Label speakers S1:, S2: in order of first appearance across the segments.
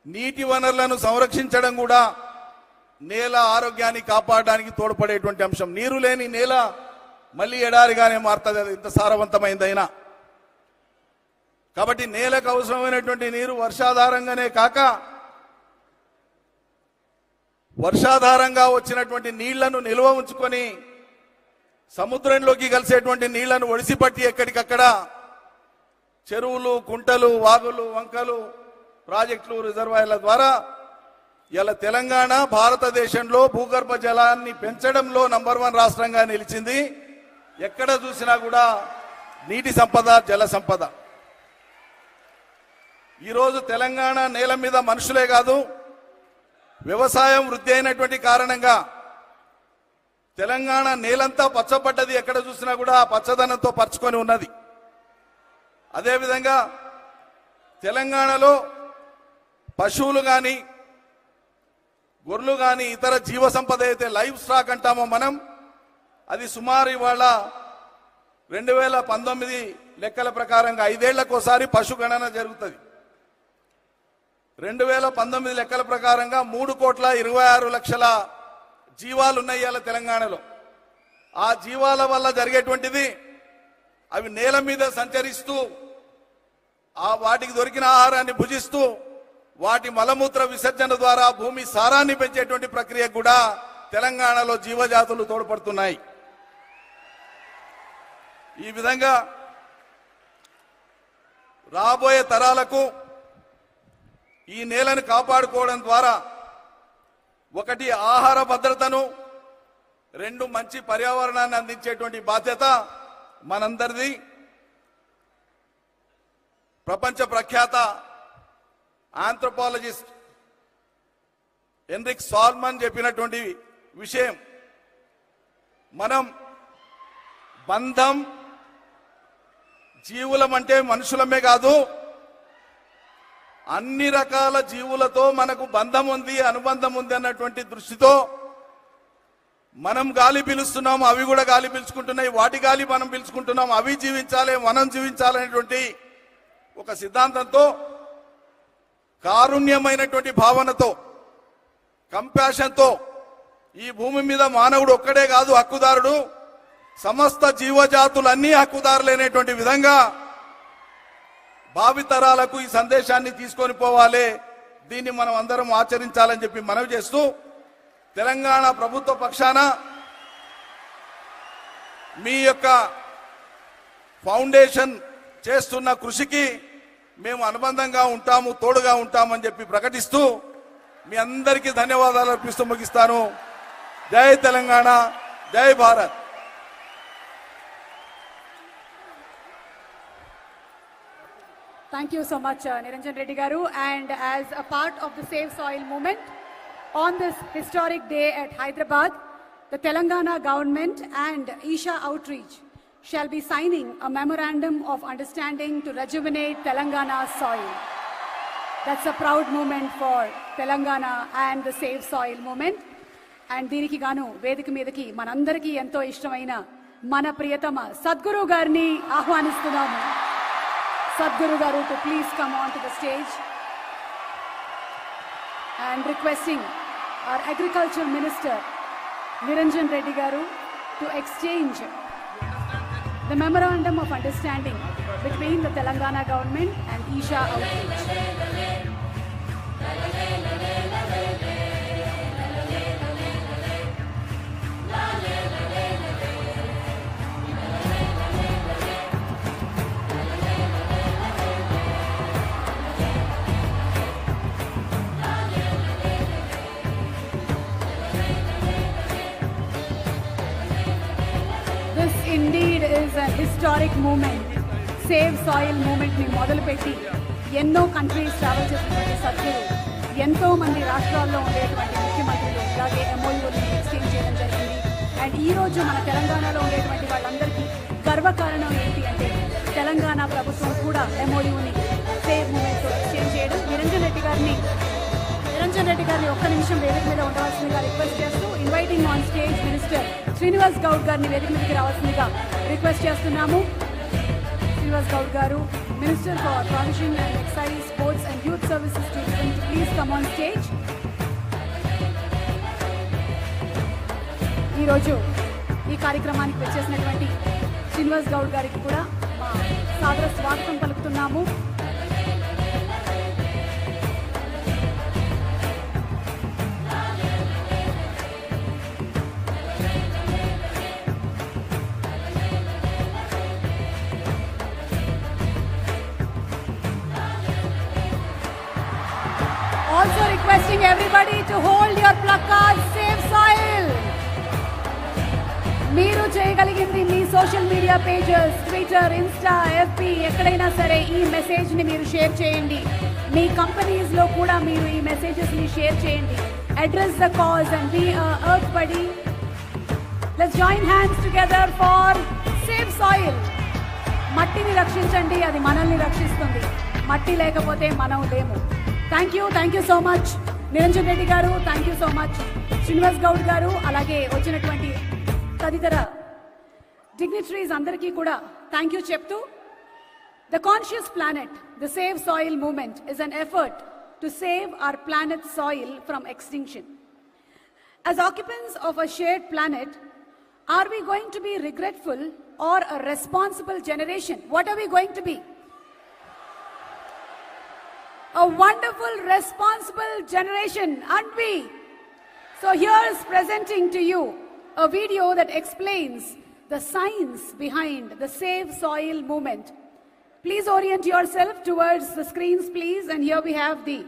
S1: నీటి వనరులను సంరక్షించడం కూడా నేల ఆరోగ్యాన్ని కాపాడడానికి తోడ్పడేటువంటి అంశం. నీరు లేని నేల మళ్ళీ ఎడారిగానే మారుతుంది, అది ఇంత సారవంతమైందైనా. కాబట్టి నేలకు అవసరమైనటువంటి నీరు వర్షాధారంగానే కాక వర్షాధారంగా వచ్చినటువంటి నీళ్లను నిల్వ ఉంచుకొని సముద్రంలోకి కలిసేటువంటి నీళ్లను ఒడిసిపట్టి ఎక్కడికక్కడ చెరువులు, కుంటలు, వాగులు, వంకలు, ప్రాజెక్టులు, రిజర్వాయర్ల ద్వారా ఇలా తెలంగాణ భారతదేశంలో భూగర్భ జలాన్ని పెంచడంలో నంబర్ 1 రాష్ట్రంగా నిలిచింది. ఎక్కడ చూసినా కూడా నీటి సంపద, జల సంపద. ఈరోజు తెలంగాణ నేల మీద మనుషులే కాదు, వ్యవసాయం వృద్ధి అయినటువంటి కారణంగా తెలంగాణ నేలంతా పచ్చబడ్డది. ఎక్కడ చూసినా కూడా పచ్చదనంతో పరుచుకొని ఉన్నది. అదేవిధంగా తెలంగాణలో పశువులు కానీ, గొర్రెలు కానీ, ఇతర జీవ సంపద అయితే లైవ్ స్టాక్ అంటామో మనం, అది సుమారు ఇవాళ 2019 లెక్కల ప్రకారంగా 5 ఏళ్లకోసారి పశు గణన జరుగుతుంది. 2019 లెక్కల ప్రకారంగా 3,26,00,000 జీవాలు ఉన్నాయి ఇవాళ తెలంగాణలో. ఆ జీవాల వల్ల జరిగేటువంటిది, అవి నేల మీద సంచరిస్తూ వాటికి దొరికిన ఆహారాన్ని భుజిస్తూ వాటి మలమూత్ర విసర్జన ద్వారా భూమి సారాన్ని పెంచేటువంటి ప్రక్రియ కూడా తెలంగాణలో జీవజాతులు తోడ్పడుతున్నాయి. ఈ విధంగా రాబోయే తరాలకు ఈ నేలను కాపాడుకోవడం ద్వారా ఒకటి ఆహార భద్రతను, 2 మంచి పర్యావరణాన్ని అందించేటువంటి బాధ్యత మనందరిది. ప్రపంచ ప్రఖ్యాత ఆంథ్రోపాలజిస్ట్ ఎన్రిక్ సాల్మన్ చెప్పినటువంటి విషయం, మనం బంధం జీవులమంటే మనుషులమే కాదు, అన్ని రకాల జీవులతో మనకు బంధం ఉంది, అనుబంధం ఉంది అన్నటువంటి దృష్టితో మనం గాలి పీలుస్తున్నాం, అవి కూడా గాలి పీల్చుకుంటున్నాయి. వాటి గాలి మనం పీల్చుకుంటున్నాం, అవి జీవించాలి, మనం జీవించాలనేటువంటి ఒక సిద్ధాంతంతో, కారుణ్యమైనటువంటి భావనతో, కంపాషన్తో ఈ భూమి మీద మానవుడు ఒక్కడే కాదు హక్కుదారుడు, సమస్త జీవజాతులన్నీ హక్కుదారులైనటువంటి విధంగా భావితరాలకు ఈ సందేశాన్ని తీసుకొని పోవాలి. దీన్ని మనం అందరం ఆచరించాలని చెప్పి మనవి చేస్తూ, తెలంగాణ ప్రభుత్వ పక్షాన మీ యొక్క ఫౌండేషన్ చేస్తున్న కృషికి మేము అనుబంధంగా ఉంటాము, తోడుగా ఉంటామని చెప్పి ప్రకటిస్తూ మీ అందరికీ ధన్యవాదాలు అర్పిస్తూ ముగిస్తాను. జై తెలంగాణ, జై Bharat.
S2: Thank you so much, Niranjan Reddy Garu. And as a part of the Save Soil movement, on this historic day at Hyderabad, the Telangana government and Isha Outreach shall be signing a memorandum of understanding to rejuvenate Telangana's soil. That's a proud moment for Telangana and the Save Soil movement. And దీనికి గాను వేదిక మీదకి మనందరికీ ఎంతో ఇష్టమైన మన ప్రియతమ సద్గురు గారిని ఆహ్వానిస్తున్నాము. Sadhguru Garu to please come on to the stage, and requesting our Agriculture Minister Niranjan Reddy Garu to exchange the Memorandum of Understanding between the Telangana government and Isha Outreach. Indeed is a historic moment. Save Soil movement ni మొదలుపెట్టి ఎన్నో countries travel చేసినటువంటి సద్గురు ఎంతో మంది రాష్ట్రాల్లో ఉండేటువంటి ముఖ్యమంత్రులు అలాగే MOUని exchange చేయడం జరిగింది. అండ్ ఈ రోజు మన తెలంగాణలో ఉండేటువంటి వాళ్ళందరికీ గర్వకారణం ఏంటి అంటే తెలంగాణ ప్రభుత్వం కూడా MOUని సేవ్ మూవ్మెంట్తో ఎక్స్చేంజ్ చేయడం. నిరంజన్ రెడ్డి గారిని ఒక్క నిమిషం వేదిక మీద ఉండవలసిందిగా రిక్వెస్ట్ చేస్తూ inviting on stage minister Srinivas Goud గారిని వేదిక మీదకి రావాల్సిందిగా రిక్వెస్ట్ చేస్తున్నాము. Srinivas Goud garu, minister for transition and excise, sports and youth Services Division to please come on stage. ఈరోజు ఈ కార్యక్రమానికి వచ్చేసినటువంటి శ్రీనివాస్ గౌడ్ గారికి కూడా మా సాదర స్వాగతం పలుకుతున్నాము. Also requesting everybody to hold your placards, Save Soil. మీరు చేయగలిగింది మీ social media pages, Twitter, Insta, FB ఎక్కడైనా సరే ఈ మెసేజ్ని మీరు షేర్ చేయండి. మీ కంపెనీస్లో కూడా మీరు ఈ మెసేజెస్ని షేర్ చేయండి. Address the cause and be earth buddy. Let's join hands together for save soil. మట్టిని రక్షించండి, అది మనల్ని రక్షిస్తుంది. మట్టి లేకపోతే మనం లేము. Thank you so much Niranjan Reddy garu, thank you so much Srinivas Goud garu, అలాగే వచ్చినటువంటి తదితర డిగ్నిటరీస్ అందరికీ కూడా థ్యాంక్ యూ చెప్తూ, the conscious planet, the save soil movement is an effort to save our planet soil from extinction. As occupants of a shared planet, are we going to be regretful or a responsible generation? What are we going to be? A wonderful, responsible generation, aren't we? So here's presenting to you a video that explains the science behind the Save Soil movement. Please orient yourself towards the screens, please. And here we have the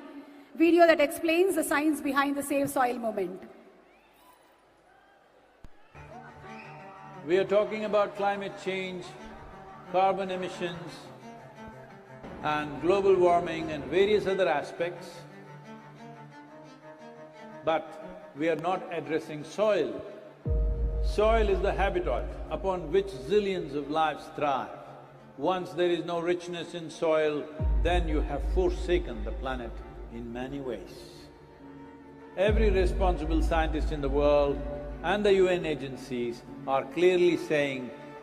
S2: video that explains the science behind the Save Soil movement.
S3: We are talking about climate change, carbon emissions, and global warming and various other aspects, but we are not addressing soil. Soil is the habitat upon which zillions of lives thrive. Once there is no richness in soil, then you have forsaken the planet in many ways. Every responsible scientist in the world and the UN agencies are clearly saying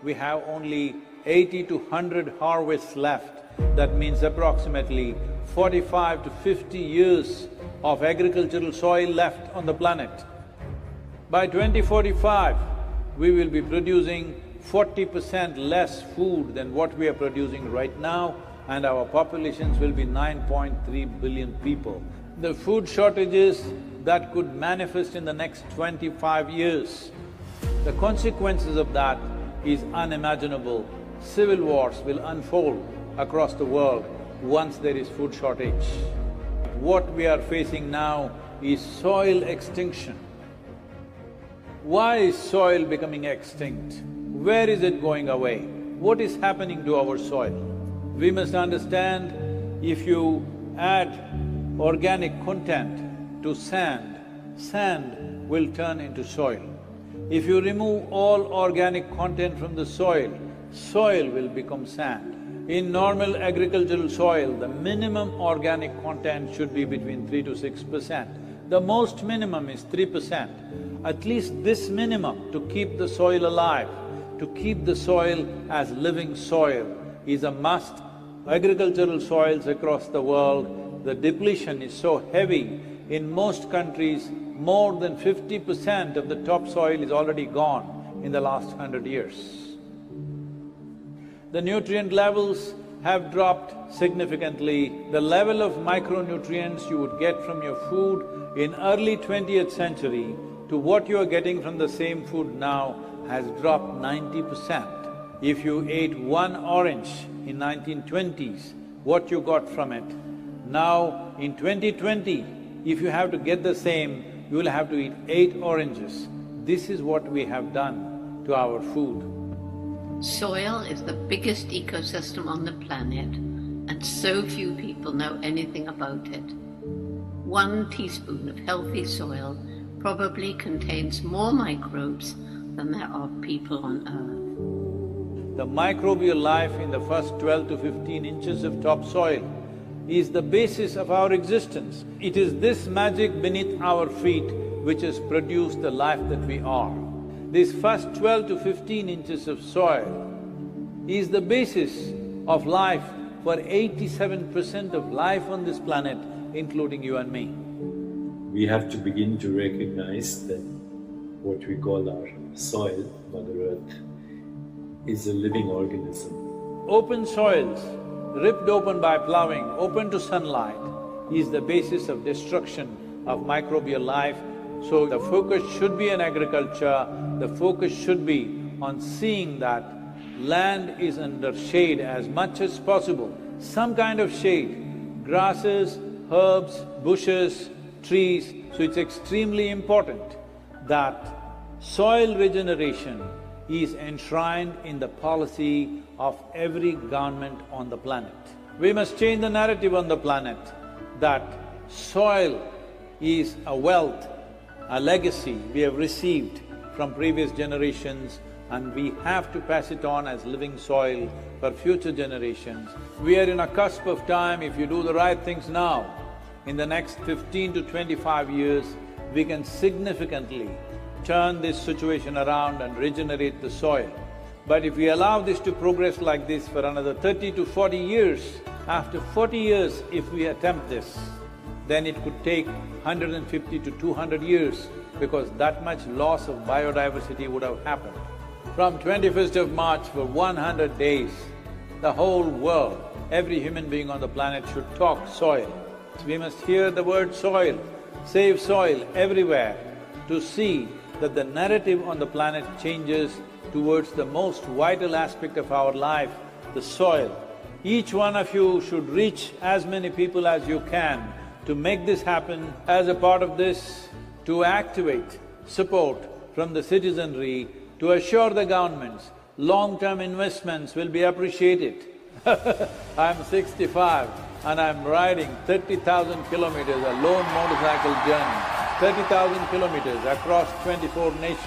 S3: we have only 80 to 100 harvests left. That means approximately 45 to 50 years of agricultural soil left on the planet. By 2045, we will be producing 40% less food than what we are producing right now, and our populations will be 9.3 billion people. The food shortages that could manifest in the next 25 years, the consequences of that is unimaginable. Civil wars will unfold across the world once there is food shortage. What we are facing now is soil extinction. Why is soil becoming extinct? Where is it going away? What is happening to our soil? We must understand, if you add organic content to sand, sand will turn into soil. If you remove all organic content from the soil, soil will become sand. In normal agricultural soil, the minimum organic content should be between 3 to 6%. The most minimum is 3%. At least this minimum to keep the soil alive, to keep the soil as living soil is a must. Agricultural soils across the world, the depletion is so heavy. In most countries, more than 50% of the topsoil is already gone in the last 100 years. The nutrient levels have dropped significantly. The level of micronutrients you would get from your food in early 20th century to what you are getting from the same food now has dropped 90%. If you ate one orange in 1920s, what you got from it. Now in 2020, if you have to get the same, you will have to eat 8 oranges. This is what we have done to our food.
S4: Soil is the biggest ecosystem on the planet, and so few people know anything about it. 1 teaspoon of healthy soil probably contains more microbes than there are people on Earth.
S3: The microbial life in the first 12 to 15 inches of topsoil is the basis of our existence. It is this magic beneath our feet which has produced the life that we are. This first 12 to 15 inches of soil is the basis of life for 87% of life on this planet including you and me.
S5: We have to begin to recognize that what we call our soil, Mother Earth, is a living organism.
S3: Open soils, ripped open by ploughing, open to sunlight, is the basis of destruction of microbial life. So the focus should be on agriculture, the focus should be on seeing that land is under shade as much as possible, some kind of shade, grasses, herbs, bushes, trees. So it's extremely important that soil regeneration is enshrined in the policy of every government on the planet. We must change the narrative on the planet that soil is a wealth, a legacy we have received from previous generations, and we have to pass it on as living soil for future generations. We are in a cusp of time. If you do the right things now, in the next 15 to 25 years, we can significantly turn this situation around and regenerate the soil. But if we allow this to progress like this for another 30 to 40 years, after 40 years if we attempt this, then it could take 150 to 200 years because that much loss of biodiversity would have happened. From 21st of March for 100 days, the whole world, every human being on the planet should talk soil. We must hear the word soil, save soil everywhere to see that the narrative on the planet changes towards the most vital aspect of our life, the soil. Each one of you should reach as many people as you can to make this happen. As a part of this, to activate support from the citizenry to assure the governments long-term investments will be appreciated. I'm 65 and I'm riding 30,000 kilometers, a lone motorcycle journey, 30,000 kilometers across 24 nations.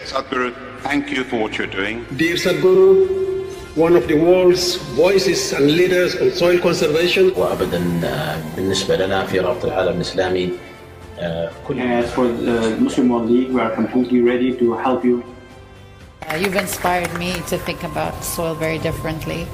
S6: Sadhguru, thank you for what you're doing.
S7: Dear Sadhguru, one of the world's voices and leaders on soil conservation.
S8: وابدا بالنسبه لنا في رابطه العالم الاسلامي
S9: As for the Muslim World League, we are completely ready to help you.
S10: You've inspired me to think about soil very differently.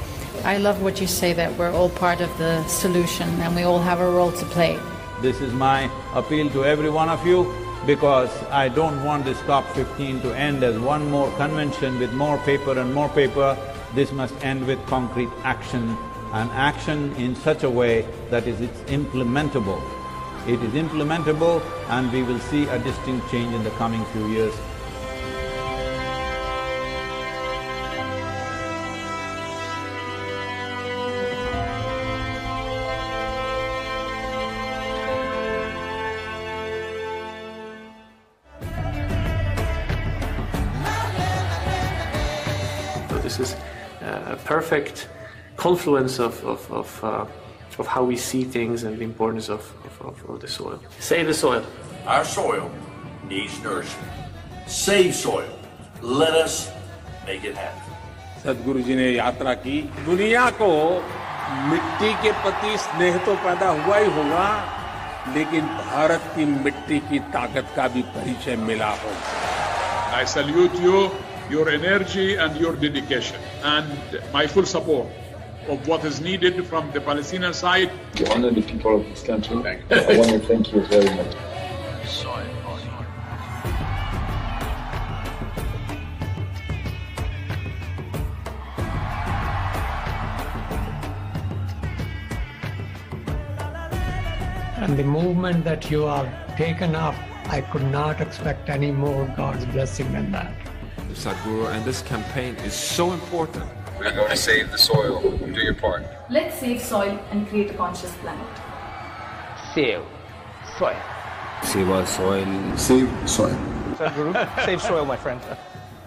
S10: I love what you say, that we're all part of the solution and we all have a role to play.
S3: This is my appeal to every one of you, because I don't want this COP15 to end as one more convention with more paper and more paper. This must end with concrete action, and action in such a way that it's implementable. It is implementable and we will see a distinct change in the coming few years.
S9: This is a perfect confluence of how we see things and the importance of the soil. Save the soil.
S11: Our soil needs nourishment. Save soil. Let us make it happen.
S12: सदगुरु जी ने यात्रा की, दुनिया को मिट्टी के प्रति स्नेह तो पैदा हुआ ही होगा, लेकिन भारत की मिट्टी की ताकत का भी परिचय मिला होगा।
S13: I salute you, your energy and your dedication, and my full support of what is needed from the Palestinian side.
S14: To honor the people of this country, I want to thank you very much.
S15: And the movement that you have taken up, I could not expect any more God's blessing than that.
S16: Sadhguru, and this campaign is so important.
S17: We're going to save the soil. Do your part.
S18: Let's save soil and create a conscious planet.
S19: Save soil.
S20: Save our soil.
S21: Save soil.
S19: Sadhguru, save soil, my friend.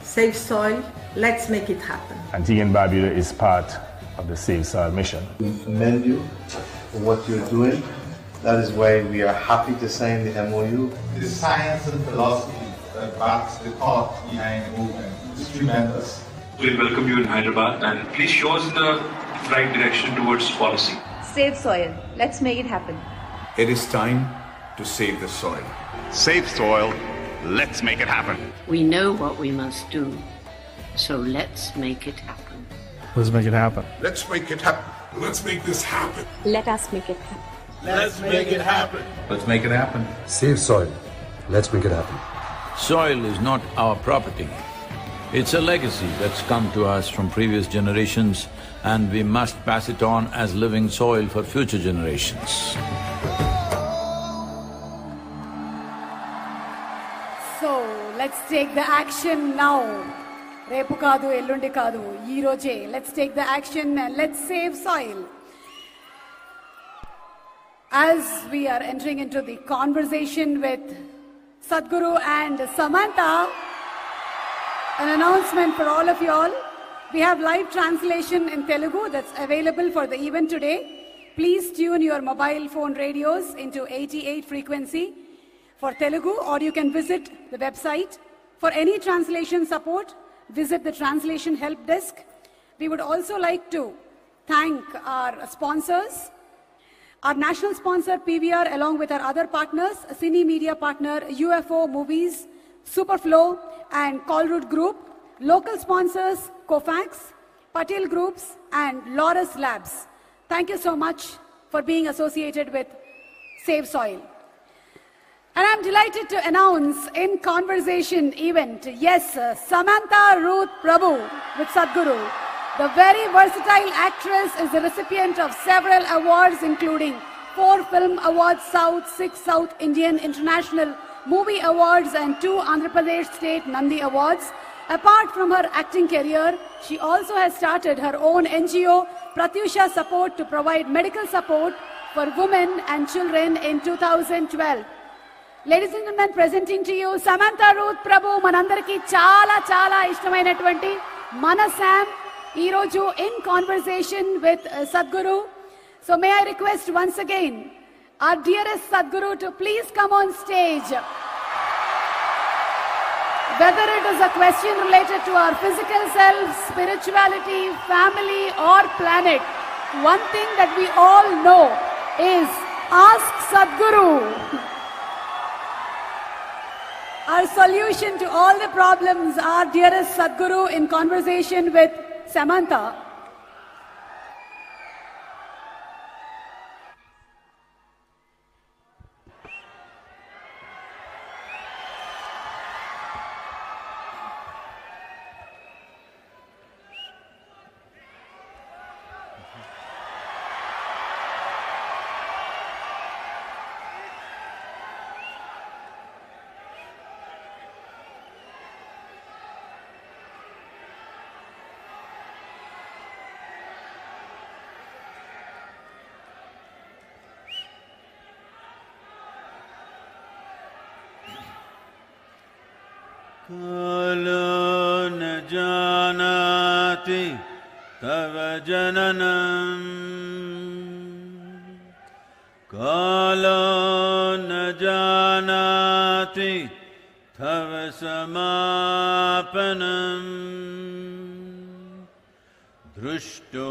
S22: Save soil. Let's make it happen.
S23: Antigua and Barbuda is part of the Save Soil mission.
S24: We commend you for what you're doing. That is why we are happy to sign the MOU.
S25: The science and philosophy that backs the thought behind the movement is tremendous.
S26: We'll welcome you in Hyderabad, and please show us the right direction towards policy.
S1: Save soil. Let's make it happen.
S2: It is time to save the soil.
S6: Save soil. Let's make it happen.
S4: We know what we must do, so let's make it happen.
S23: Let's make it happen.
S2: Let's make it happen. Let's make this happen.
S1: Let us make it happen.
S11: Let's make it happen.
S2: Let's make it happen.
S23: Save soil. Let's make it happen.
S3: Soil is not our property. It's a legacy that's come to us from previous generations, and we must pass it on as living soil for future generations.
S5: So, let's take the action now. Repu kaadu, ellundi kaadu, ee roje. Let's take the action and let's save soil. As we are entering into the conversation with Sadhguru and Samantha, an announcement for all of you all. We have live translation in Telugu that's available for the event today. Please tune your mobile phone radios into 88 frequency for Telugu, or you can visit the website. For any translation support, visit the translation help desk. We would also like to thank our sponsors. Our national sponsor PVR, along with our other partners, Cine Media partner UFO Movies, Superflow and Colroot Group, local sponsors Cofax, Patel Groups and Loris Labs. Thank you so much for being associated with Save Soil. And I'm delighted to announce in conversation event, yes, Samantha Ruth Prabhu with Sadhguru. The very versatile actress is the recipient of several awards, including 4 Film Awards South, 6 South Indian International Movie Awards and 2 Andhra Pradesh State Nandi Awards. Apart from her acting career, she also has started her own NGO, Pratyusha Support, to provide medical support for women and children in 2012. Ladies and gentlemen, presenting to you Samantha Ruth Prabhu, manandariki chala ishtamainatvanti Mana Sam, ee roju in conversation with Sadhguru. So may I request once again our dearest Sadhguru to please come on stage. Whether it is a question related to our physical selves, spirituality, family or planet, one thing that we all know is ask Sadhguru. Our solution to all the problems, our dearest Sadhguru in conversation with Samantha.
S3: Kalo na janati tava jananam, Kalo na janati tava samapanam, Drushto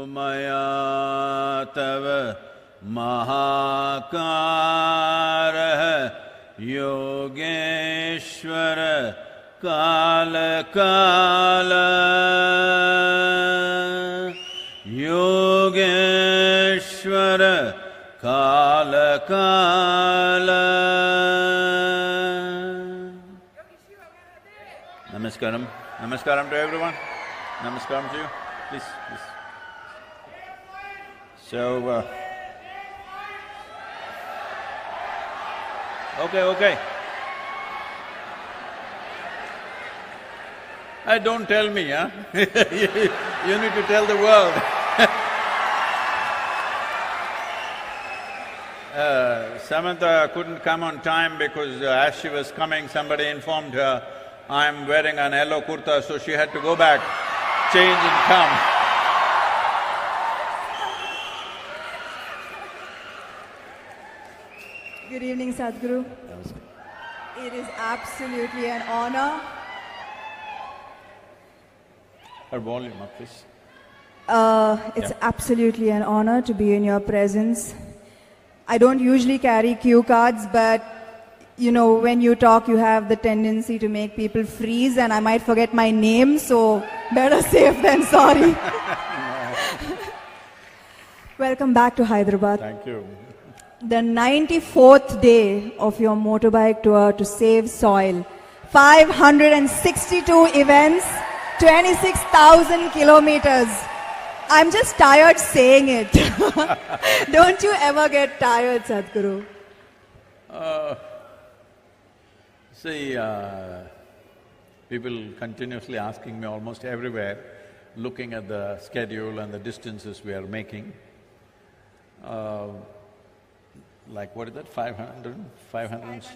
S3: maya tava mahakara Yogeshwara Kala Kala, Yogeshwara Kala Kala. Namaskaram. Namaskaram to everyone. Namaskaram to you. Please, please. So, okay. Don't tell me, huh? You need to tell the world. Samantha couldn't come on time because as she was coming, somebody informed her, I'm wearing an yellow kurta, so she had to go back, change and come.
S21: Good evening, Sadhguru. It is absolutely an honor.
S3: Her volume up, please.
S21: It's absolutely an honor to be in your presence. I don't usually carry cue cards, but you know, when you talk, you have the tendency to make people freeze, and I might forget my name, so better safe than sorry. Welcome back to Hyderabad.
S3: Thank you.
S21: The 94th day of your motorbike tour to save soil. 562 events, 26,000 kilometers. I'm just tired saying it. Don't you ever get tired, Sadhguru?
S3: See, people continuously asking me almost everywhere, looking at the schedule and the distances we are making. Like what is that,
S21: 562 events.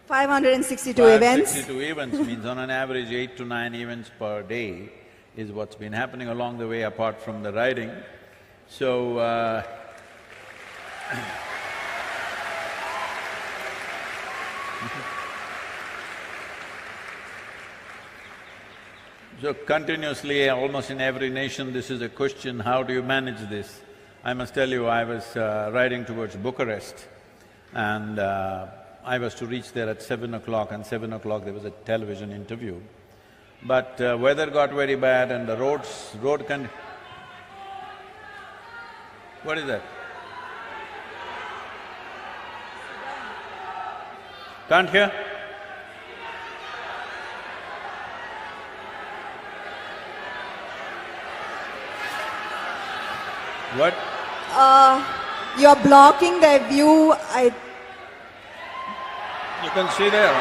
S3: 562 events means on an average 8 to 9 events per day is what's been happening along the way apart from the riding. So, so continuously, almost in every nation, this is a question, how do you manage this? I must tell you, I was riding towards Bucharest and I was to reach there at 7 o'clock, and 7 o'clock there was a television interview. But weather got very bad and the road What is that? Can't hear? What?
S21: You're blocking the view.
S3: You can see there.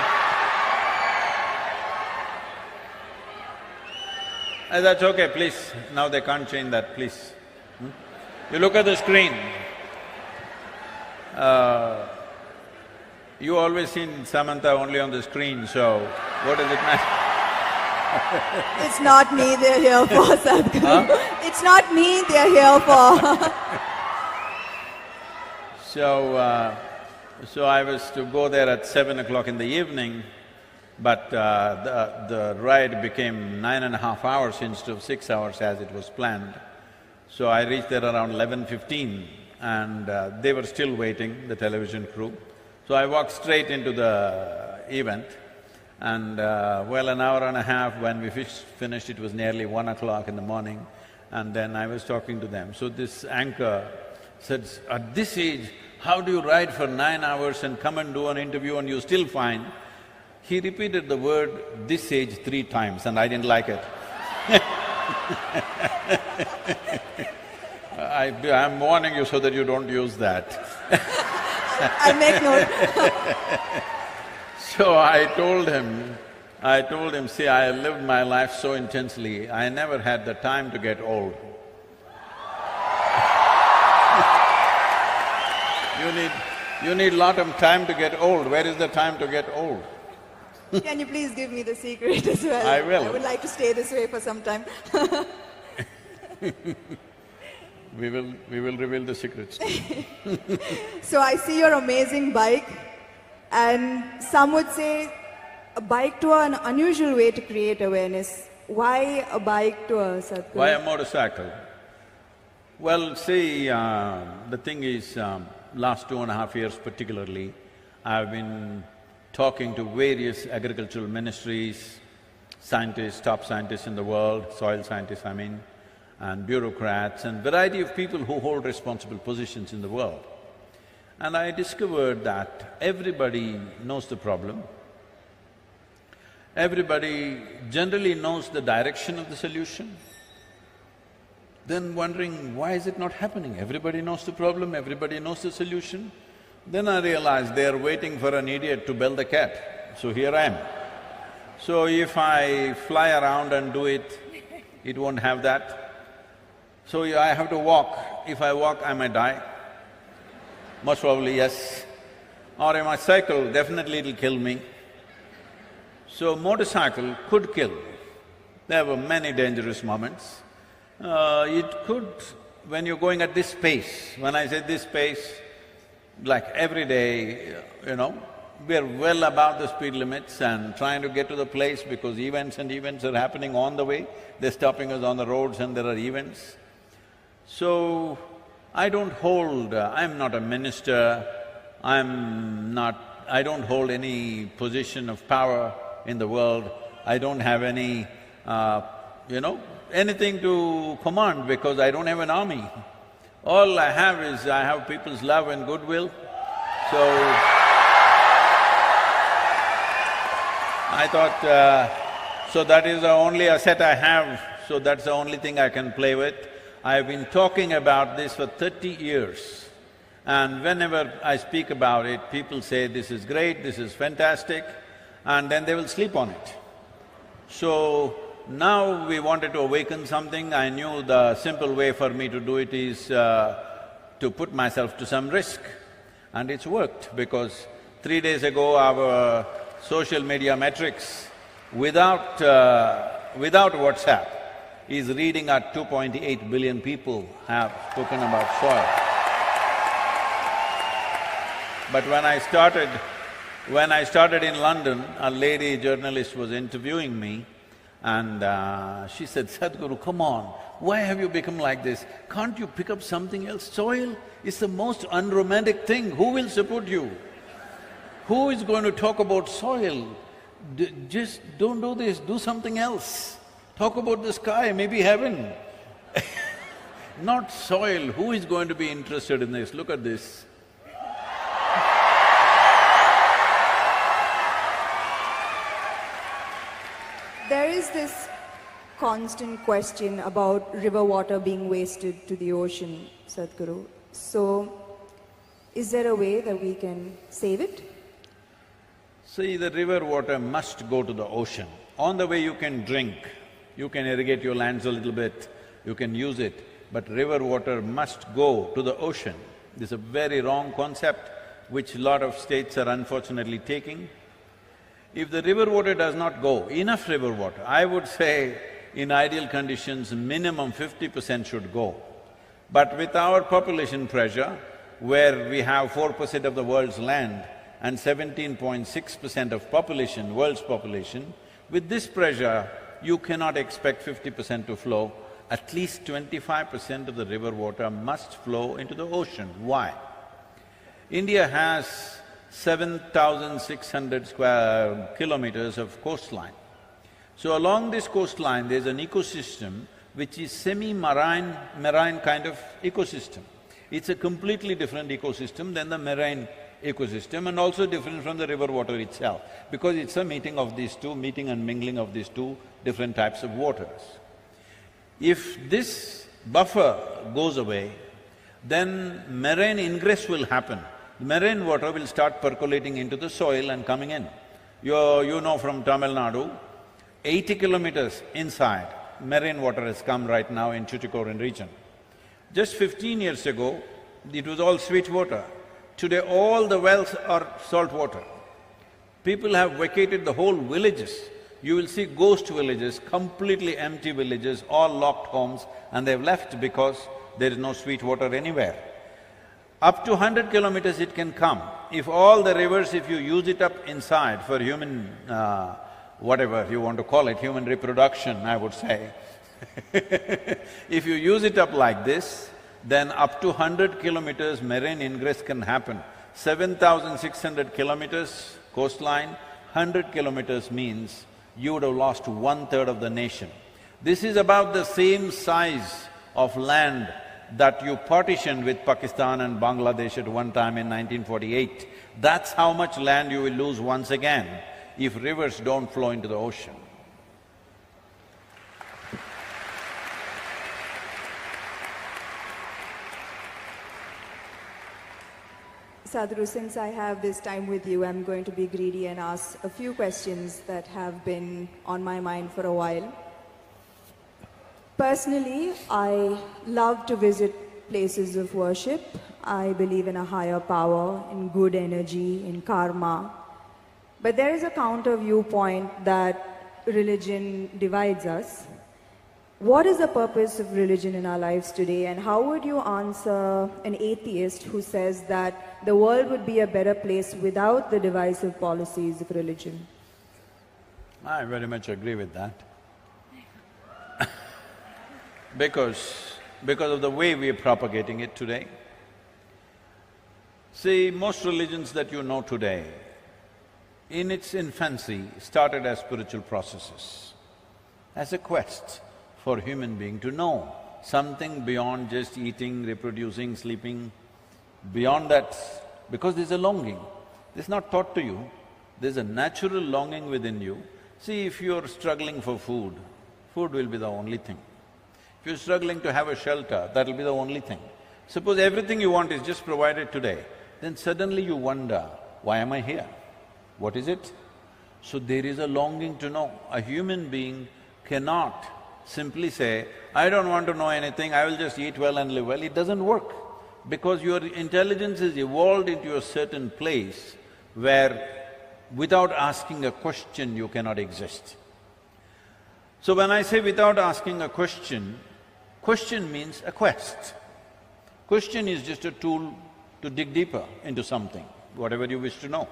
S3: That's okay, please. Now they can't change that, please. You look at the screen. You always seen Samantha only on the screen, so what does it matter?
S21: It's not me they're here for, Sadhguru. Huh? It's not me they're here for.
S3: So I was to go there at 7 o'clock in the evening, but the ride became 9.5 hours instead of 6 hours as it was planned. So I reached there around 11:15 and they were still waiting, the television crew. So I walked straight into the event and well, an hour and a half when we finished, it was nearly 1 o'clock in the morning, and then I was talking to them. So this anchor said, at this age, how do you ride for 9 hours and come and do an interview and you're still fine? He repeated the word "this age" 3 times and I didn't like it. I'm warning you so that you don't use that.
S21: I'll make note.
S3: So I told him, see, I lived my life so intensely, I never had the time to get old. You need lot of time to get old. Where is the time to get old?
S21: Can you please give me the secret as well?
S3: I will.
S21: I would like to stay this way for some time.
S3: We will reveal the secrets.
S21: So I see your amazing bike, and some would say a bike tour an unusual way to create awareness. Why a bike tour, Sadhguru?
S3: Why a motorcycle? Well, see, the thing is, last 2.5 years particularly, I've been talking to various agricultural ministries, scientists, top scientists in the world, soil scientists I mean, and bureaucrats and variety of people who hold responsible positions in the world. And I discovered that everybody knows the problem, everybody generally knows the direction of the solution, then wondering, why is it not happening? Everybody knows the problem, everybody knows the solution. Then I realized they are waiting for an idiot to bell the cat, so here I am. So if I fly around and do it, it won't have that. So I have to walk. If I walk, I might die. Most probably, yes. Or if I cycle, definitely it'll kill me. So motorcycle could kill. There were many dangerous moments. It could, when you're going at this pace, when I say this pace, like every day, we're well above the speed limits and trying to get to the place because events are happening on the way. They're stopping us on the roads and there are events. So, I don't hold… I'm not a minister, I don't hold any position of power in the world. I don't have any, anything to command because I don't have an army. All I have is, I have people's love and goodwill. So, I thought, so that is the only asset I have, so that's the only thing I can play with. I've been talking about this for 30 years, and whenever I speak about it, people say, this is great, this is fantastic, and then they will sleep on it. So, now we wanted to awaken something. I knew the simple way for me to do it is to put myself to some risk. And it's worked because 3 days ago our social media metrics without WhatsApp is reading at 2.8 billion people have spoken about soil. But when I started in London, a lady journalist was interviewing me and she said, Sadhguru, come on, why have you become like this? Can't you pick up something else? Soil is the most unromantic thing. Who will support you? Who is going to talk about soil? Just don't do this, do something else. Talk about the sky, maybe heaven. Not soil. Who is going to be interested in this? Look at this.
S21: There is this constant question about river water being wasted to the ocean, Sadhguru. So, is there a way that we can save it?
S3: See, the river water must go to the ocean. On the way you can drink, you can irrigate your lands a little bit, you can use it, but river water must go to the ocean. This is a very wrong concept which a lot of states are unfortunately taking. If the river water does not go, enough river water, I would say in ideal conditions, minimum 50% should go. But with our population pressure, where we have 4% of the world's land and 17.6% of population, world's population, with this pressure, you cannot expect 50% to flow. At least 25% of the river water must flow into the ocean. Why? India has 7,600 square kilometers of coastline. So along this coastline, there's an ecosystem which is marine kind of ecosystem. It's a completely different ecosystem than the marine ecosystem and also different from the river water itself, because it's a meeting of these two, meeting and mingling of these two different types of waters. If this buffer goes away, then marine ingress will happen. Marine water will start percolating into the soil and coming in. You know from Tamil Nadu, 80 kilometers inside, marine water has come right now in Tuticorin region. Just 15 years ago, it was all sweet water. Today, all the wells are salt water. People have vacated the whole villages. You will see ghost villages, completely empty villages, all locked homes, and they've left because there is no sweet water anywhere. Up to 100 kilometers it can come. If all the rivers, if you use it up inside for human, whatever you want to call it, human reproduction, I would say. If you use it up like this, then up to 100 kilometers marine ingress can happen. 7,600 kilometers coastline, 100 kilometers means you would have lost 1/3 of the nation. This is about the same size of land that you partitioned with Pakistan and Bangladesh at one time in 1948. That's how much land you will lose once again if rivers don't flow into the ocean.
S21: Sadhguru, since I have this time with you, I'm going to be greedy and ask a few questions that have been on my mind for a while. Personally, I love to visit places of worship. I believe in a higher power, in good energy, in karma. But there is a counter viewpoint that religion divides us. What is the purpose of religion in our lives today, and how would you answer an atheist who says that the world would be a better place without the divisive policies of religion?
S3: I very much agree with that. Because of the way we are propagating it today. See, most religions that you know today, in its infancy, started as spiritual processes, as a quest for human being to know something beyond just eating, reproducing, sleeping. Beyond that, because there's a longing, it's not taught to you, there's a natural longing within you. See, if you're struggling for food, food will be the only thing. If you're struggling to have a shelter, that'll be the only thing. Suppose everything you want is just provided today, then suddenly you wonder, why am I here? What is it? So there is a longing to know. A human being cannot simply say, I don't want to know anything, I will just eat well and live well. It doesn't work, because your intelligence is evolved into a certain place where without asking a question you cannot exist. So when I say without asking a question, question means a quest. Question is just a tool to dig deeper into something, whatever you wish to know.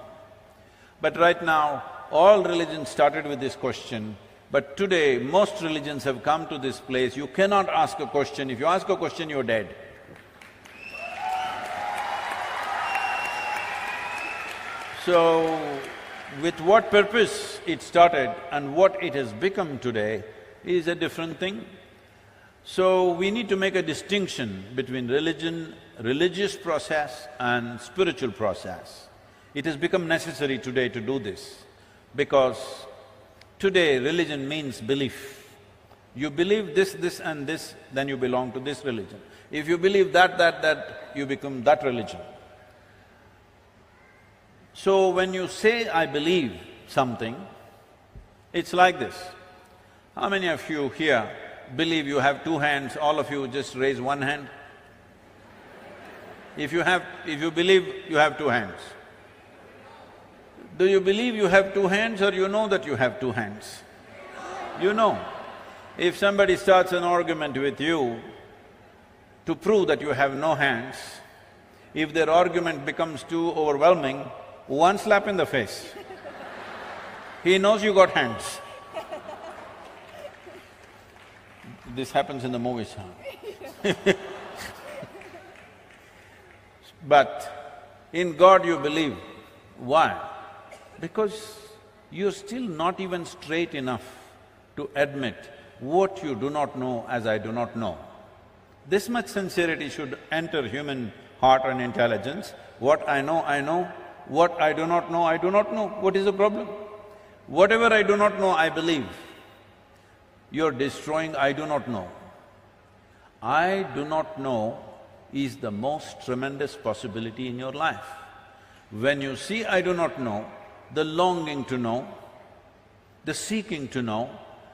S3: But right now, all religions started with this question, but today most religions have come to this place, you cannot ask a question. If you ask a question, you're dead. So, with what purpose it started and what it has become today is a different thing. So, we need to make a distinction between religion, religious process and spiritual process. It has become necessary today to do this, because today religion means belief. You believe this and this, then you belong to this religion. If you believe that, you become that religion. So when you say, I believe something, it's like this. How many of you here believe you have two hands? All of you just raise one hand. If you believe you have two hands, do you believe you have two hands or you know that you have two hands? You know. If somebody starts an argument with you to prove that you have no hands, if their argument becomes too overwhelming, one slap in the face. He knows you got hands. This happens in the movies, huh? But in God you believe. Why? Because you're still not even straight enough to admit what you do not know as I do not know. This much sincerity should enter human heart and intelligence. What I know, what I do not know, I do not know. What is the problem? Whatever I do not know, I believe. You're destroying I do not know. I do not know is the most tremendous possibility in your life. When you see I do not know, the longing to know, the seeking to know,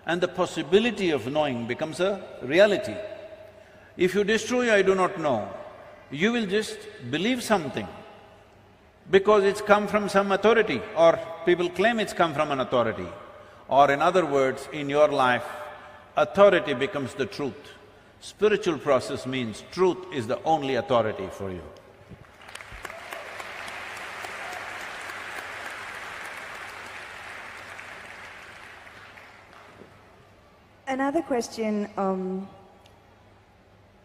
S3: and the possibility of knowing becomes a reality. If you destroy I do not know, you will just believe something because it's come from some authority, or people claim it's come from an authority. Or in other words, in your life, authority becomes the truth. Spiritual process means truth is the only authority for you.
S21: Another question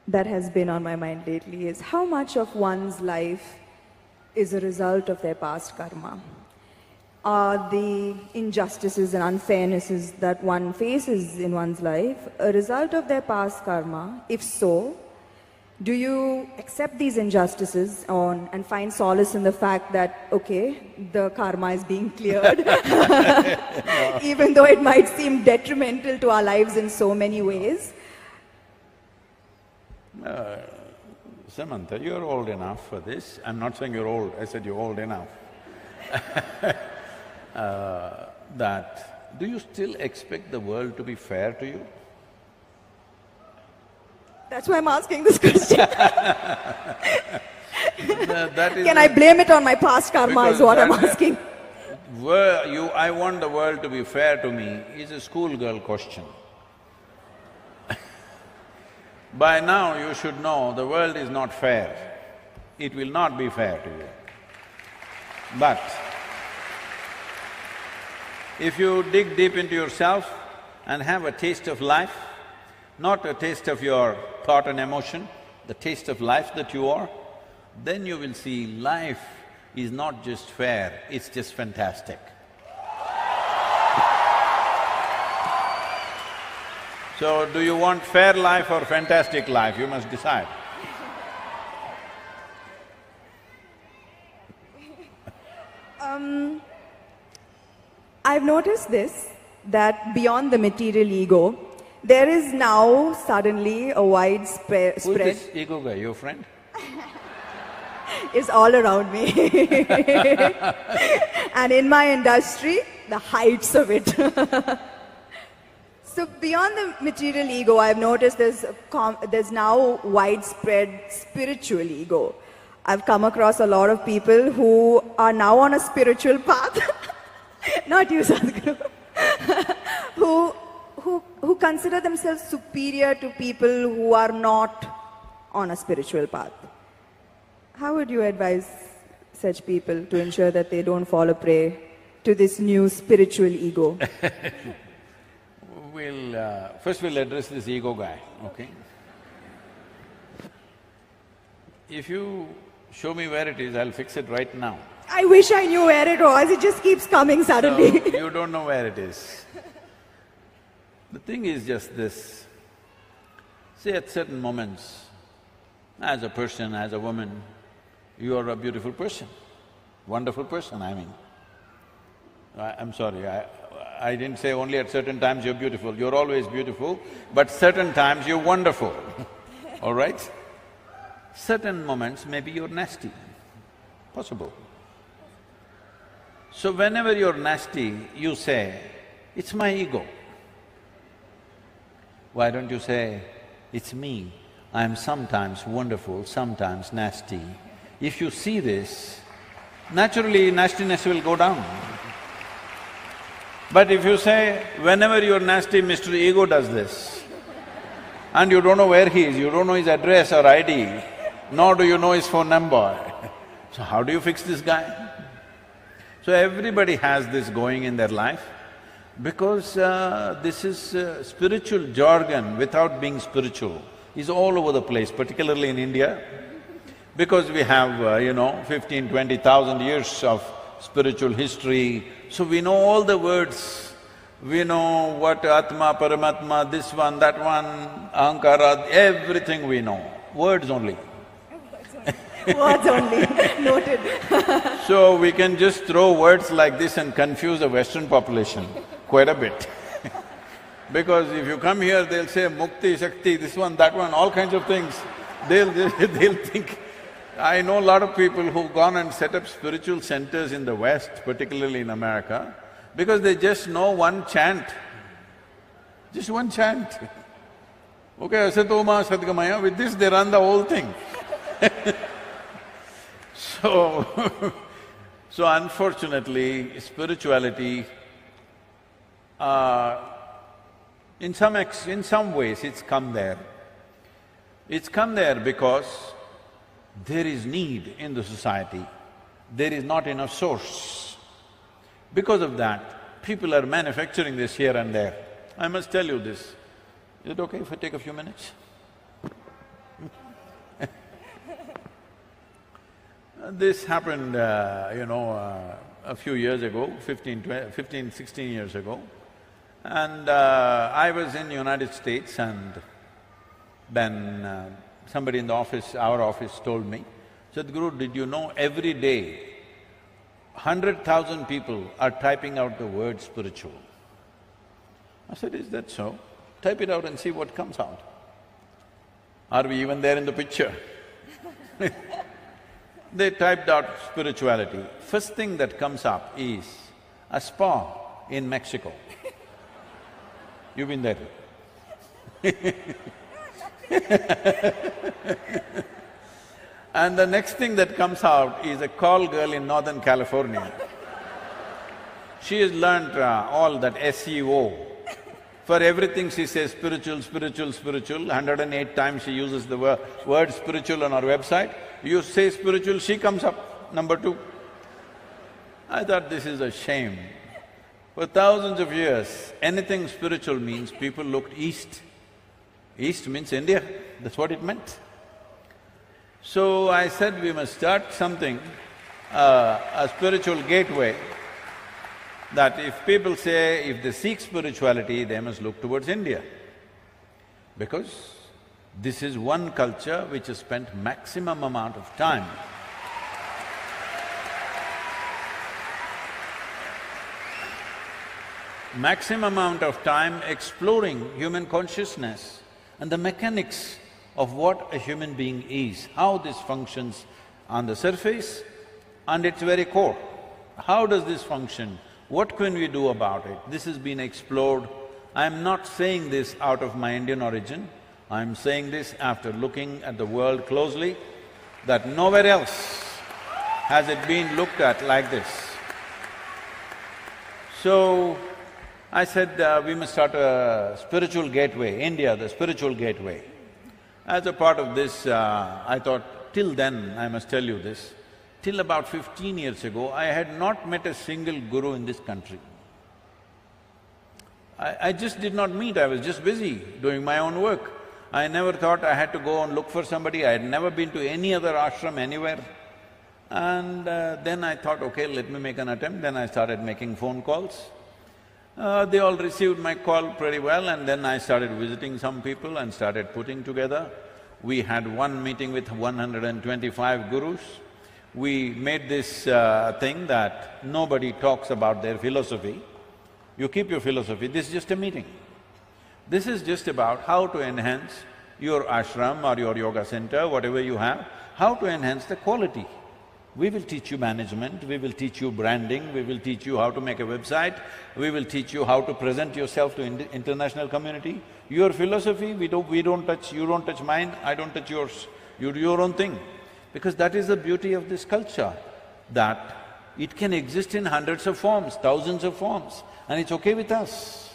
S21: that has been on my mind lately is how much of one's life is a result of their past karma? Are the injustices and unfairnesses that one faces in one's life a result of their past karma? If so, do you accept these injustices and find solace in the fact that, okay, the karma is being cleared, even though it might seem detrimental to our lives in so many ways?
S3: Samantha, you're old enough for this. I'm not saying you're old, I said you're old enough. Do you still expect the world to be fair to you?
S21: That's why I'm asking this question. Can I blame it on my past karma is what I'm asking.
S3: I want the world to be fair to me is a schoolgirl question. By now you should know the world is not fair. It will not be fair to you. But if you dig deep into yourself and have a taste of life, not a taste of your thought and emotion, the taste of life that you are, then you will see life is not just fair, it's just fantastic. So, do you want fair life or fantastic life? You must decide.
S21: I've noticed this, that beyond the material ego, there is now suddenly a widespread…
S3: Who's this ego guy, your friend?
S21: Is all around me. And in my industry, the heights of it. So beyond the material ego, I've noticed there's now widespread spiritual ego. I've come across a lot of people who are now on a spiritual path, not you, Sadhguru, who consider themselves superior to people who are not on a spiritual path. How would you advise such people to ensure that they don't fall a prey to this new spiritual ego?
S3: First we'll address this ego guy, okay? If you show me where it is, I'll fix it right now.
S21: I wish I knew where it was, it just keeps coming suddenly.
S3: So, you don't know where it is. The thing is just this, see, at certain moments, as a person, as a woman, you are a beautiful person, wonderful person, I mean. I'm sorry, I didn't say only at certain times you're beautiful, you're always beautiful, but certain times you're wonderful, all right? Certain moments maybe you're nasty, possible. So whenever you're nasty, you say, it's my ego. Why don't you say, it's me, I'm sometimes wonderful, sometimes nasty. If you see this, naturally nastiness will go down. But if you say, whenever you're nasty, Mr. Ego does this, and you don't know where he is, you don't know his address or ID, nor do you know his phone number, so how do you fix this guy? So everybody has this going in their life, because this is spiritual jargon without being spiritual, is all over the place, particularly in India, because we have, 15,000–20,000 years of spiritual history, so we know all the words, we know what Atma, Paramatma, this one, that one, Ahankara, everything we know, words only.
S21: Words only, noted.
S3: So we can just throw words like this and confuse the Western population quite a bit. Because if you come here, they'll say Mukti, Shakti, this one, that one, all kinds of things. They'll think… I know a lot of people who've gone and set up spiritual centers in the West, particularly in America, because they just know one chant, just one chant. Okay, Asatoma Sadgamaya, with this they run the whole thing. So unfortunately, spirituality, in some ways it's come there. It's come there because there is need in the society, there is not enough source. Because of that, people are manufacturing this here and there. I must tell you this. Is it okay if I take a few minutes? This happened, a few years ago, 16 years ago. And I was in United States, and then somebody in the office, our office, told me, Sadhguru, did you know every day 100,000 people are typing out the word spiritual? I said, is that so? Type it out and see what comes out. Are we even there in the picture? They typed out spirituality. First thing that comes up is a spa in Mexico. You've been there? And the next thing that comes out is a call girl in Northern California. She has learnt all that SEO, For everything she says spiritual, spiritual, spiritual. 108 times she uses the word spiritual on our website. You say spiritual, she comes up, number 2. I thought this is a shame. For thousands of years, anything spiritual means people looked east. East means India, that's what it meant. So I said we must start something, a spiritual gateway, that if people say if they seek spirituality, they must look towards India. Because this is one culture which has spent maximum amount of time exploring human consciousness and the mechanics of what a human being is, how this functions on the surface and its very core. How does this function? What can we do about it? This has been explored. I'm not saying this out of my Indian origin, I'm saying this after looking at the world closely, that nowhere else has it been looked at like this. So, I said we must start a spiritual gateway, India, the spiritual gateway. As a part of this, I thought, till then, I must tell you this, till about 15 years ago, I had not met a single guru in this country. I just did not meet, I was just busy doing my own work. I never thought I had to go and look for somebody, I had never been to any other ashram anywhere. And then I thought, okay, let me make an attempt, then I started making phone calls. They all received my call pretty well, and then I started visiting some people and started putting together. We had one meeting with 125 gurus. We made this thing that nobody talks about their philosophy. You keep your philosophy, this is just a meeting. This is just about how to enhance your ashram or your yoga center, whatever you have, how to enhance the quality. We will teach you management, we will teach you branding, we will teach you how to make a website, we will teach you how to present yourself to international community. Your philosophy, we don't touch, you don't touch mine, I don't touch yours. You do your own thing. Because that is the beauty of this culture, that it can exist in hundreds of forms, thousands of forms, and it's okay with us.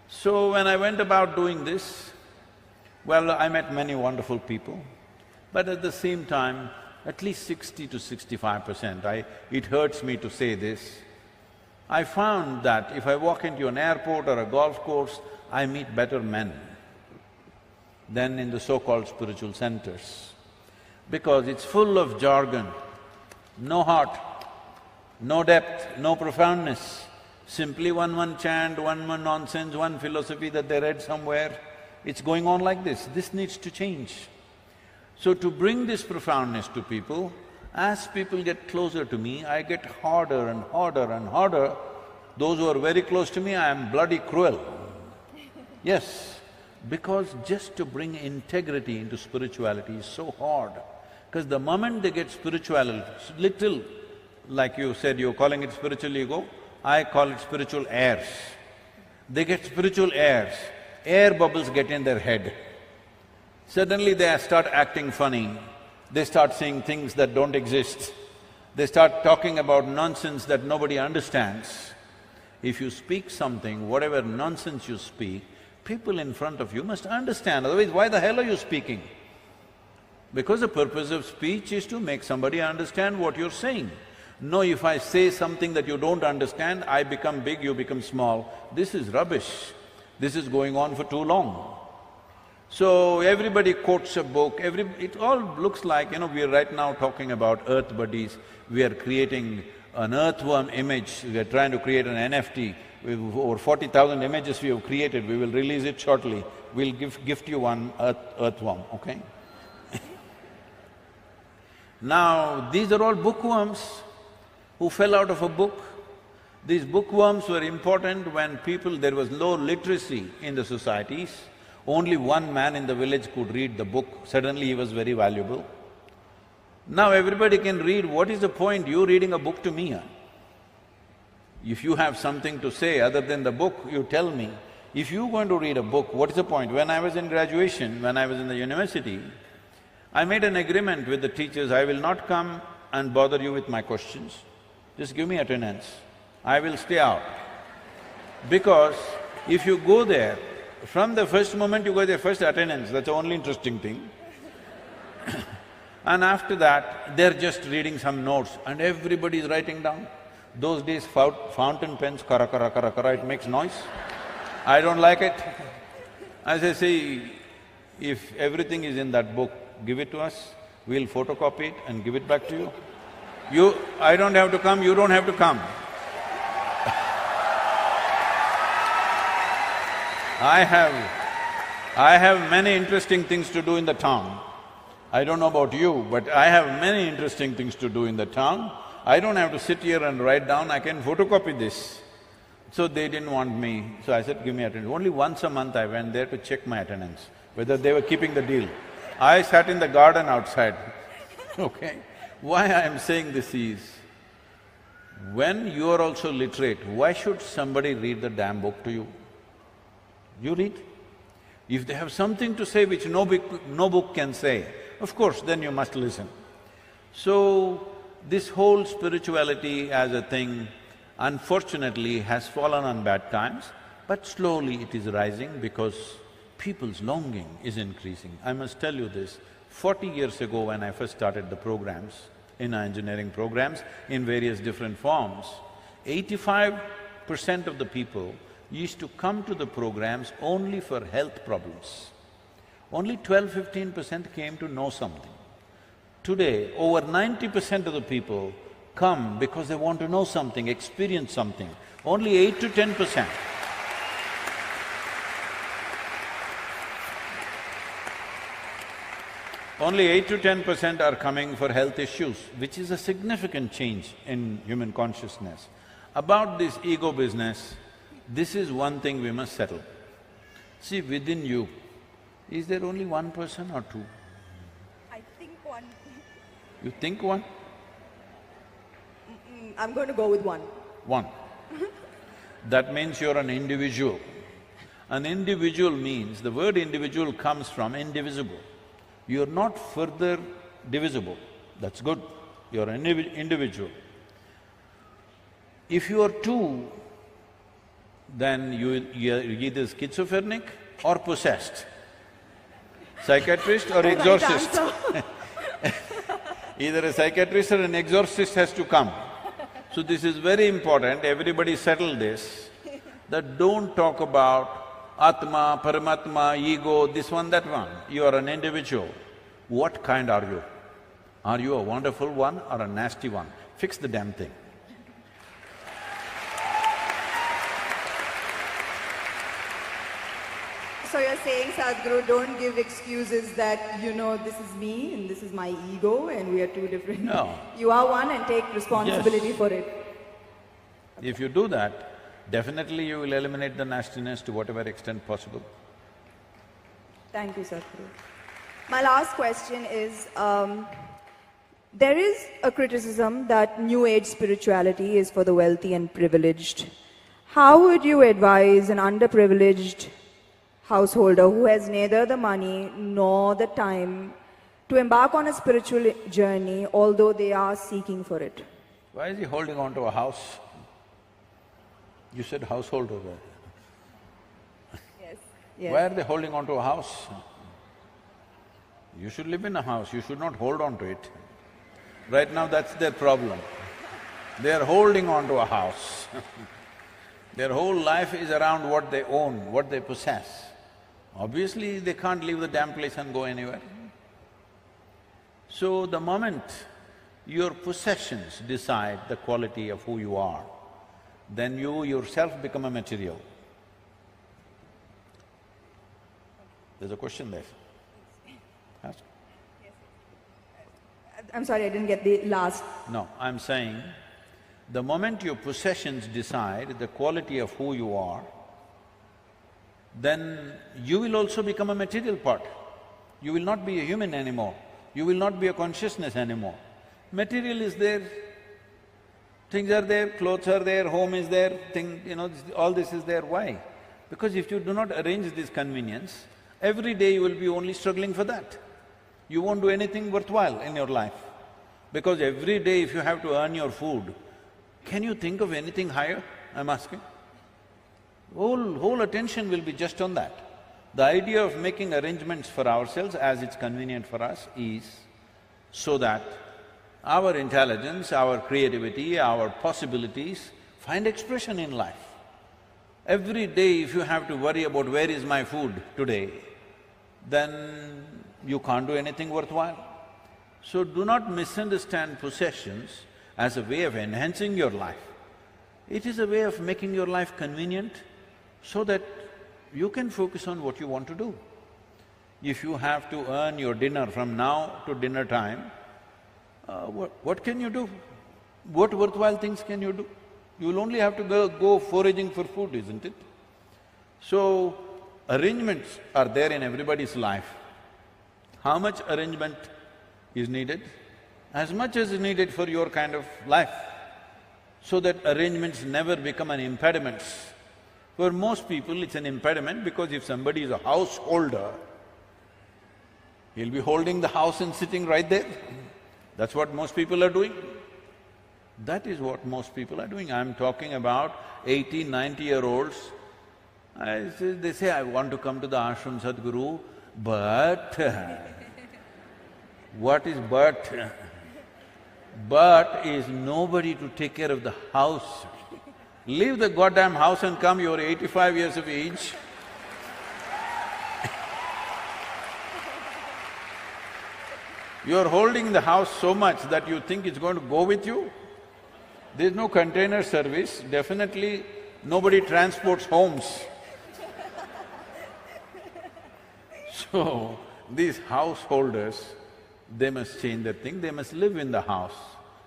S3: So when I went about doing this, well, I met many wonderful people, but at the same time, at least 60 to 65%, it hurts me to say this, I found that if I walk into an airport or a golf course, I meet better men than in the so-called spiritual centers. Because it's full of jargon, no heart, no depth, no profoundness, simply one chant, one nonsense, one philosophy that they read somewhere. It's going on like this. This needs to change. So to bring this profoundness to people, as people get closer to me, I get harder and harder and harder. Those who are very close to me, I am bloody cruel. Yes, because just to bring integrity into spirituality is so hard. Because the moment they get spiritual, little, like you said, you're calling it spiritual ego, I call it spiritual airs. They get spiritual airs, air bubbles get in their head. Suddenly they start acting funny, they start saying things that don't exist, they start talking about nonsense that nobody understands. If you speak something, whatever nonsense you speak, people in front of you must understand, otherwise why the hell are you speaking? Because the purpose of speech is to make somebody understand what you're saying. No, if I say something that you don't understand, I become big, you become small. This is rubbish. This is going on for too long. So everybody quotes a book, it all looks like, we are right now talking about earth buddies, we are creating an earthworm image, we are trying to create an NFT. We've over 40,000 images we have created, we will release it shortly. We'll gift you one earthworm, okay? Now, these are all bookworms who fell out of a book. These bookworms were important when there was low literacy in the societies. Only one man in the village could read the book, suddenly he was very valuable. Now everybody can read, what is the point you reading a book to me? If you have something to say other than the book, you tell me. If you're going to read a book, what is the point? When I was in graduation, when I was in the university, I made an agreement with the teachers, I will not come and bother you with my questions, just give me attendance, I will stay out. Because If you go there, from the first moment you go there, first attendance, that's the only interesting thing. And after that, they're just reading some notes and everybody is writing down. Those days, fountain pens, kara kara kara kara, it makes noise. I don't like it. As I say, if everything is in that book, give it to us, we'll photocopy it and give it back to you. I don't have to come, you don't have to come. I have many interesting things to do in the town. I don't know about you, but I have many interesting things to do in the town. I don't have to sit here and write down, I can photocopy this. So they didn't want me, so I said, give me attendance. Only once a month I went there to check my attendance, whether they were keeping the deal. I sat in the garden outside, okay? Why I am saying this is, when you are also literate, why should somebody read the damn book to you? You read. If they have something to say which no book can say, of course, then you must listen. So, this whole spirituality as a thing, unfortunately, has fallen on bad times, but slowly it is rising because people's longing is increasing. I must tell you this, 40 years ago when I first started the programs, in our engineering programs, in various different forms, 85% of the people used to come to the programs only for health problems. Only 12–15% came to know something. Today, over 90% of the people come because they want to know something, experience something. Only 8 to 10%. Only 8 to 10% are coming for health issues, which is a significant change in human consciousness. About this ego business, this is one thing we must settle. See, within you, is there only one person or two?
S21: I think one.
S3: You think one?
S21: I'm going to go with one.
S3: One. That means you're an individual. An individual means, the word individual comes from indivisible. You're not further divisible, that's good, you're an individual. If you are two, then you're either schizophrenic or possessed, psychiatrist or exorcist. Either a psychiatrist or an exorcist has to come. So this is very important, everybody settle this, that don't talk about Atma, Paramatma, ego, this one, that one. You are an individual. What kind are you? Are you a wonderful one or a nasty one? Fix the damn thing.
S21: So you're saying, Sadhguru, don't give excuses that, you know, this is me and this is my ego and we are two different…
S3: No.
S21: You are one and take responsibility for it.
S3: If you do that, definitely you will eliminate the nastiness to whatever extent possible.
S21: Thank you, Sadhguru. My last question is, there is a criticism that New Age spirituality is for the wealthy and privileged. How would you advise an underprivileged householder who has neither the money nor the time to embark on a spiritual journey, although they are seeking for it?
S3: Why is he holding on to a house? You said householder.
S21: Yes. Yes.
S3: Why are they holding on to a house? You should live in a house, you should not hold on to it. Right now that's their problem. They are holding on to a house. Their whole life is around what they own, what they possess. Obviously, they can't leave the damn place and go anywhere. So the moment your possessions decide the quality of who you are, then you yourself become a material. There's a question there. Ask.
S21: I'm sorry, I didn't get the last…
S3: No, I'm saying, the moment your possessions decide the quality of who you are, then you will also become a material part. You will not be a human anymore, you will not be a consciousness anymore. Material is there, things are there, clothes are there, home is there, all this is there. Why? Because if you do not arrange this convenience, every day you will be only struggling for that. You won't do anything worthwhile in your life. Because every day if you have to earn your food, can you think of anything higher, I'm asking? Whole attention will be just on that. The idea of making arrangements for ourselves as it's convenient for us is so that our intelligence, our creativity, our possibilities find expression in life. Every day if you have to worry about where is my food today, then you can't do anything worthwhile. So do not misunderstand possessions as a way of enhancing your life. It is a way of making your life convenient so that you can focus on what you want to do. If you have to earn your dinner from now to dinner time, what can you do? What worthwhile things can you do? You'll only have to go foraging for food, isn't it? So, arrangements are there in everybody's life. How much arrangement is needed? As much as is needed for your kind of life, so that arrangements never become an impediment. For most people, it's an impediment because if somebody is a householder, he'll be holding the house and sitting right there. That's what most people are doing. That is what most people are doing. I'm talking about 80, 90-year-olds. They say, I want to come to the ashram, Sadhguru, but… What is but? But is nobody to take care of the house. Leave the goddamn house and come, you're 85 years of age. You're holding the house so much that you think it's going to go with you. There's no container service, definitely nobody transports homes. So, these householders, they must change their thing, they must live in the house.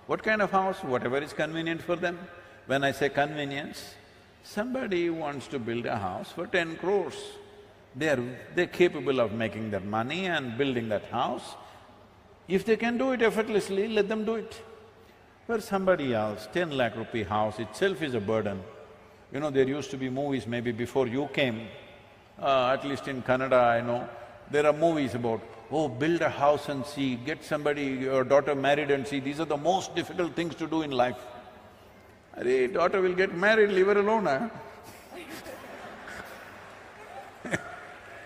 S3: What kind of house? Whatever is convenient for them. When I say convenience, somebody wants to build a house for 10 crores. They're capable of making that money and building that house. If they can do it effortlessly, let them do it. For somebody else, 10 lakh rupee house itself is a burden. You know, there used to be movies maybe before you came, at least in Kannada I know, there are movies about, oh, build a house and see, get somebody, your daughter married and see, these are the most difficult things to do in life. Arey, daughter will get married, leave her alone, huh?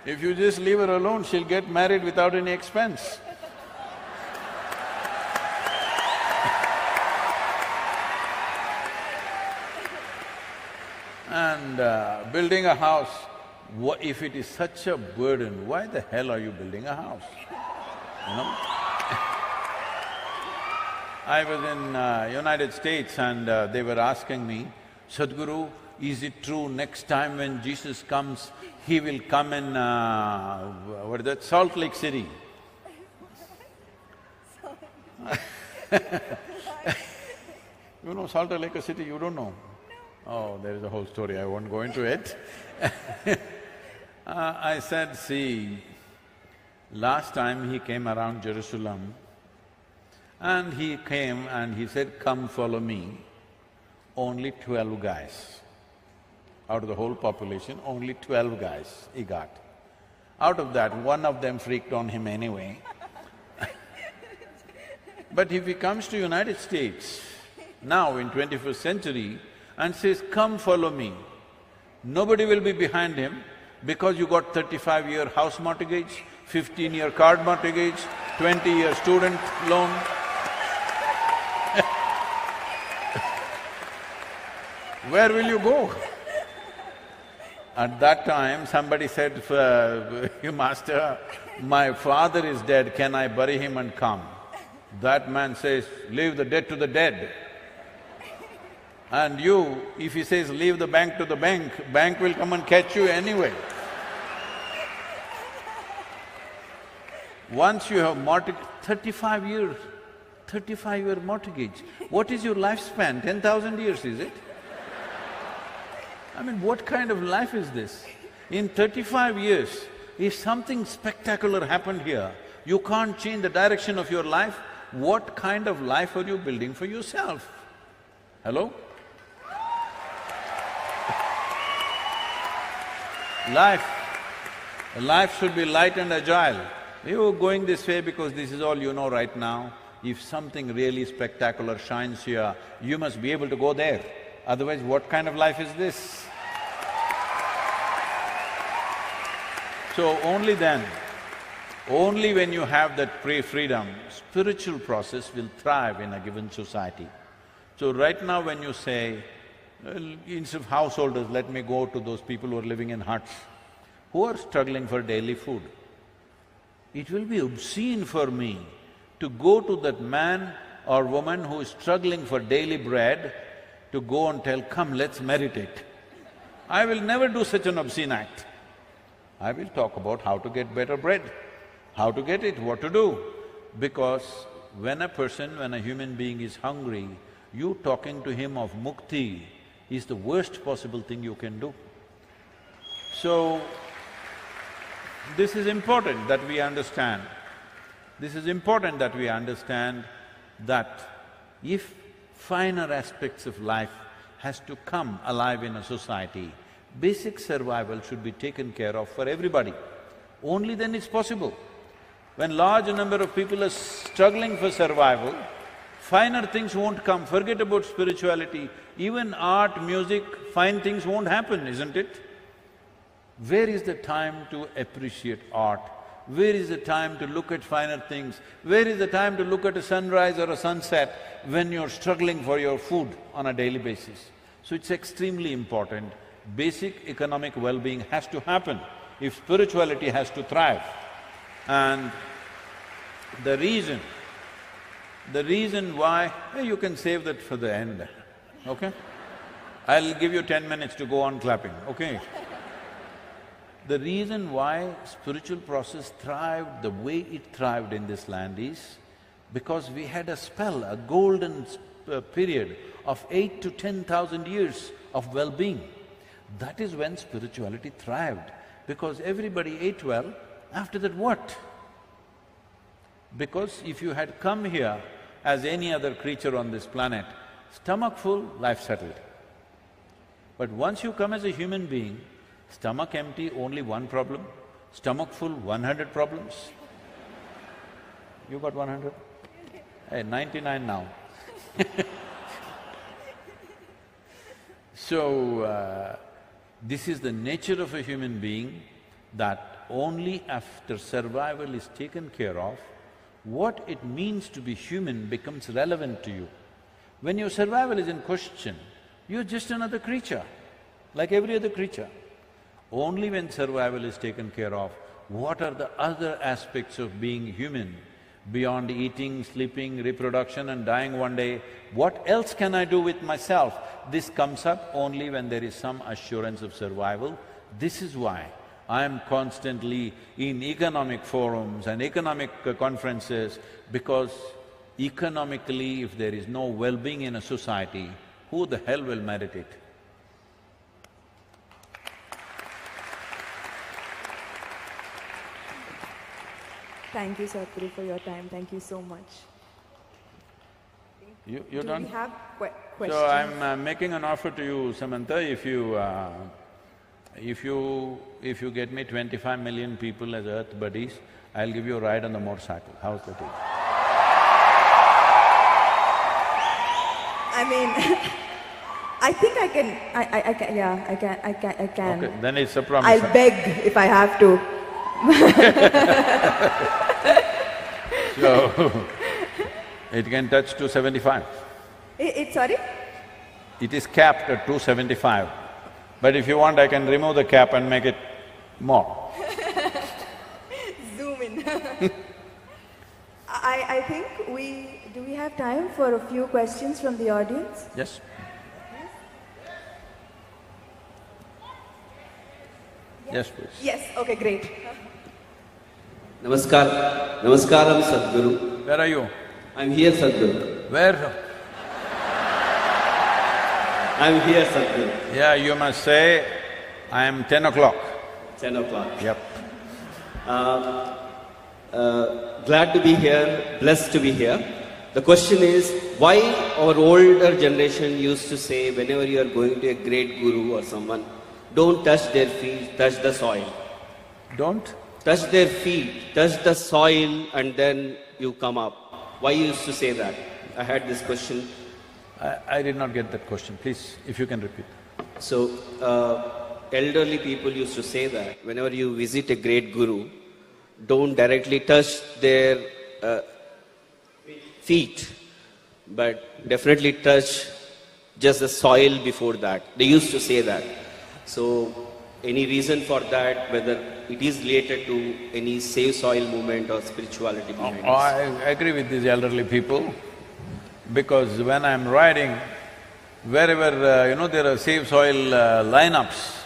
S3: If you just leave her alone, she'll get married without any expense. And building a house, if it is such a burden, why the hell are you building a house? You know? I was in United States and they were asking me, Sadhguru, is it true next time when Jesus comes, he will come in, what is that, Salt Lake City? You know Salt Lake City, you don't know? Oh, there is a whole story, I won't go into it. I said, see, last time he came around Jerusalem and he came and he said, come follow me. Only 12 guys. Out of the whole population, only 12 guys he got. Out of that, one of them freaked on him anyway. But if he comes to United States, now in 21st century, and says, come follow me, nobody will be behind him because you got 35-year house mortgage, 15-year card mortgage, 20-year student loan. Where will you go? At that time, somebody said, Master, my father is dead, can I bury him and come? That man says, leave the dead to the dead. And you, if he says, leave the bank to the bank, bank will come and catch you anyway. Once you have mortgage, 35 years, 35-year mortgage, what is your lifespan? 10,000 years, is it? I mean, what kind of life is this? In 35 years, if something spectacular happened here, you can't change the direction of your life, what kind of life are you building for yourself? Hello? Life should be light and agile. You're going this way because this is all you know right now. If something really spectacular shines here, you must be able to go there. Otherwise, what kind of life is this? So only then, only when you have that freedom, spiritual process will thrive in a given society. So right now when you say, well, instead of householders, let me go to those people who are living in huts, who are struggling for daily food. It will be obscene for me to go to that man or woman who is struggling for daily bread to go and tell, come, let's meditate. I will never do such an obscene act. I will talk about how to get better bread, how to get it, what to do. Because when a human being is hungry, you talking to him of mukti is the worst possible thing you can do. So, this is important that we understand. This is important that we understand that if finer aspects of life has to come alive in a society, basic survival should be taken care of for everybody. Only then it's possible. When large number of people are struggling for survival, finer things won't come. Forget about spirituality, even art, music, fine things won't happen, isn't it? Where is the time to appreciate art? Where is the time to look at finer things? Where is the time to look at a sunrise or a sunset when you're struggling for your food on a daily basis? So it's extremely important. Basic economic well-being has to happen if spirituality has to thrive. And the reason why… you can save that for the end, okay? I'll give you 10 minutes to go on clapping, okay? The reason why spiritual process thrived the way it thrived in this land is because we had a spell, a golden period of 8 to 10,000 years of well-being. That is when spirituality thrived, because everybody ate well. After that, what? Because if you had come here as any other creature on this planet, stomach full, life settled. But once you come as a human being, stomach empty, only one problem, stomach full, 100 problems. You got 100? Hey, 99 now. So, this is the nature of a human being, that only after survival is taken care of, what it means to be human becomes relevant to you. When your survival is in question, you're just another creature, like every other creature. Only when survival is taken care of, what are the other aspects of being human, beyond eating, sleeping, reproduction and dying one day, what else can I do with myself? This comes up only when there is some assurance of survival. This is why I am constantly in economic forums and economic conferences, because economically, if there is no well-being in a society, who the hell will meditate?
S21: Thank you, Sadhguru, for your time. Thank you so much.
S3: You're done?
S21: Do we have questions?
S3: So I'm making an offer to you, Samantha, if you get me 25 million people as Earth buddies, I'll give you a ride on the motorcycle. How's that?
S21: I mean, I think I can, I can.
S3: Okay, then it's a promise.
S21: I'll beg if I have to.
S3: So, it can touch 275.
S21: Sorry?
S3: It is capped at 275. But if you want, I can remove the cap and make it more.
S21: Zoom in. I think do we have time for a few questions from the audience?
S3: Yes. Yes, please.
S21: Yes, okay, great.
S7: Namaskaram, Sadhguru.
S3: Where are you?
S7: I'm here, Sadhguru.
S3: Where?
S7: I'm here, Sadhguru.
S3: Yeah, you must say, I am 10 o'clock.
S7: 10 o'clock.
S3: Yep.
S7: Glad to be here, blessed to be here. The question is, why our older generation used to say, whenever you are going to a great guru or someone, don't touch their feet, touch the soil.
S3: Don't?
S7: Touch their feet, touch the soil, and then you come up. Why you used to say that? I had this question.
S3: I did not get that question. Please, if you can repeat.
S7: So, elderly people used to say that whenever you visit a great guru, don't directly touch their feet, but definitely touch just the soil before that. They used to say that. So, any reason for that, whether it is related to any Save Soil movement or spirituality movement?
S3: I agree with these elderly people, because when I'm riding, wherever, there are Save Soil lineups,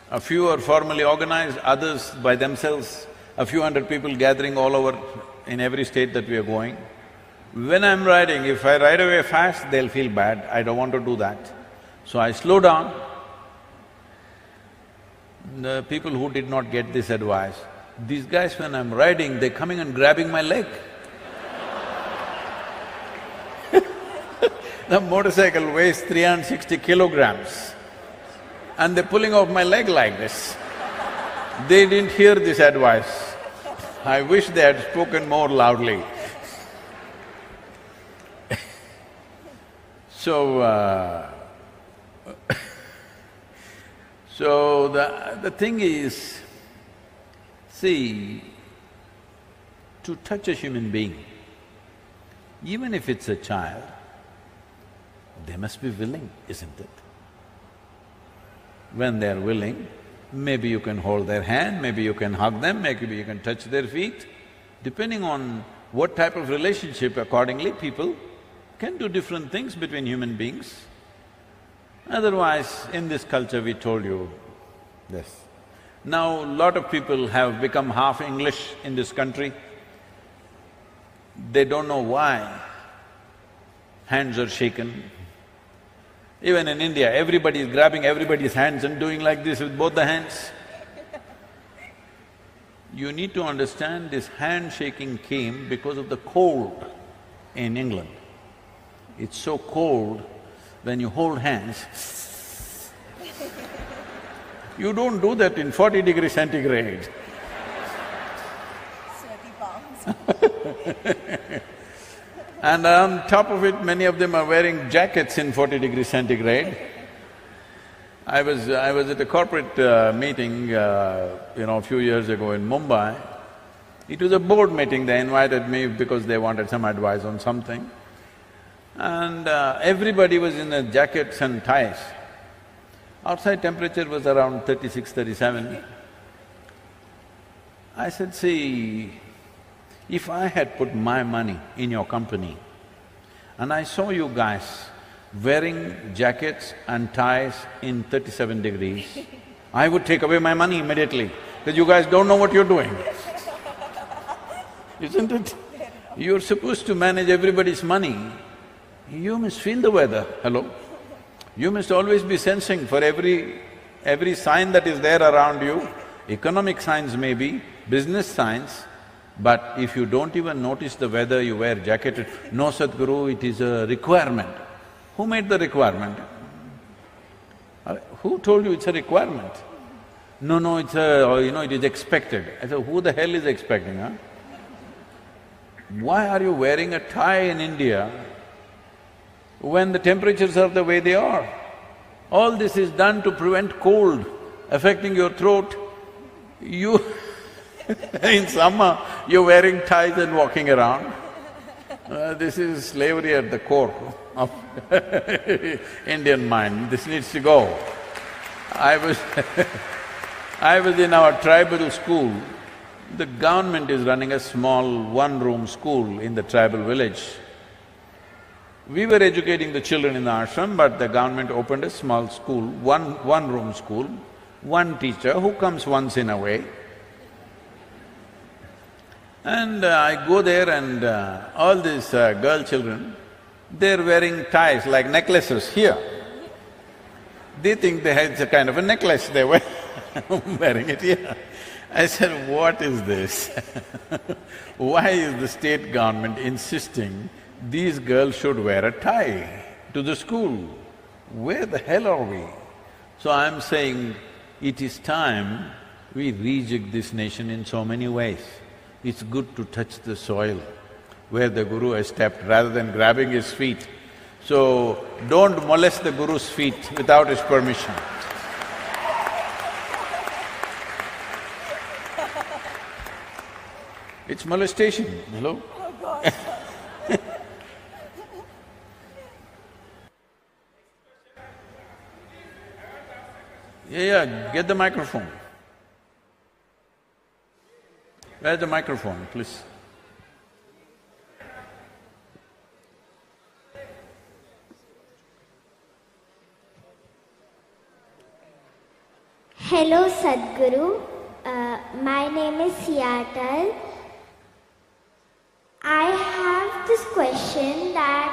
S3: a few are formally organized, others by themselves, a few hundred people gathering all over in every state that we are going. When I'm riding, if I ride away fast, they'll feel bad, I don't want to do that. So I slow down. The people who did not get this advice, these guys when I'm riding, they're coming and grabbing my leg. The motorcycle weighs 360 kilograms and they're pulling off my leg like this. They didn't hear this advice. I wish they had spoken more loudly. So the thing is, see, to touch a human being, even if it's a child, they must be willing, isn't it? When they're willing, maybe you can hold their hand, maybe you can hug them, maybe you can touch their feet. Depending on what type of relationship, accordingly people can do different things between human beings. Otherwise, in this culture we told you this. Now, lot of people have become half English in this country. They don't know why hands are shaken. Even in India, everybody is grabbing everybody's hands and doing like this with both the hands. You need to understand this handshaking came because of the cold in England. It's so cold, when you hold hands, you don't do that in 40 degrees centigrade.
S21: Sweaty palms.
S3: And on top of it, many of them are wearing jackets in 40 degrees centigrade. I was at a corporate meeting, a few years ago in Mumbai. It was a board meeting, they invited me because they wanted some advice on something. And everybody was in their jackets and ties. Outside temperature was around 36, 37. I said, see, if I had put my money in your company and I saw you guys wearing jackets and ties in 37 degrees, I would take away my money immediately, because you guys don't know what you're doing. Isn't it? You're supposed to manage everybody's money. You must feel the weather, hello? You must always be sensing for every sign that is there around you, economic signs maybe, business signs, but if you don't even notice the weather, you wear jacket, no Sadhguru, it is a requirement. Who made the requirement? Who told you it's a requirement? No, it's it is expected. I said, who the hell is expecting, huh? Why are you wearing a tie in India when the temperatures are the way they are? All this is done to prevent cold affecting your throat. You in summer, you're wearing ties and walking around. This is slavery at the core of Indian mind, this needs to go. I was in our tribal school. The government is running a small one-room school in the tribal village. We were educating the children in the ashram, but the government opened a small school, one-room school, one teacher who comes once in a way. And I go there and all these girl children, they're wearing ties like necklaces here. They think it's a kind of a necklace, they were wearing it here. I said, what is this? Why is the state government insisting these girls should wear a tie to the school? Where the hell are we? So I'm saying, it is time we rejig this nation in so many ways. It's good to touch the soil where the Guru has stepped rather than grabbing his feet. So, don't molest the Guru's feet without his permission. It's molestation, hello? Yeah, get the microphone. Where's the microphone, please?
S8: Hello Sadhguru, my name is Seattle. I have this question that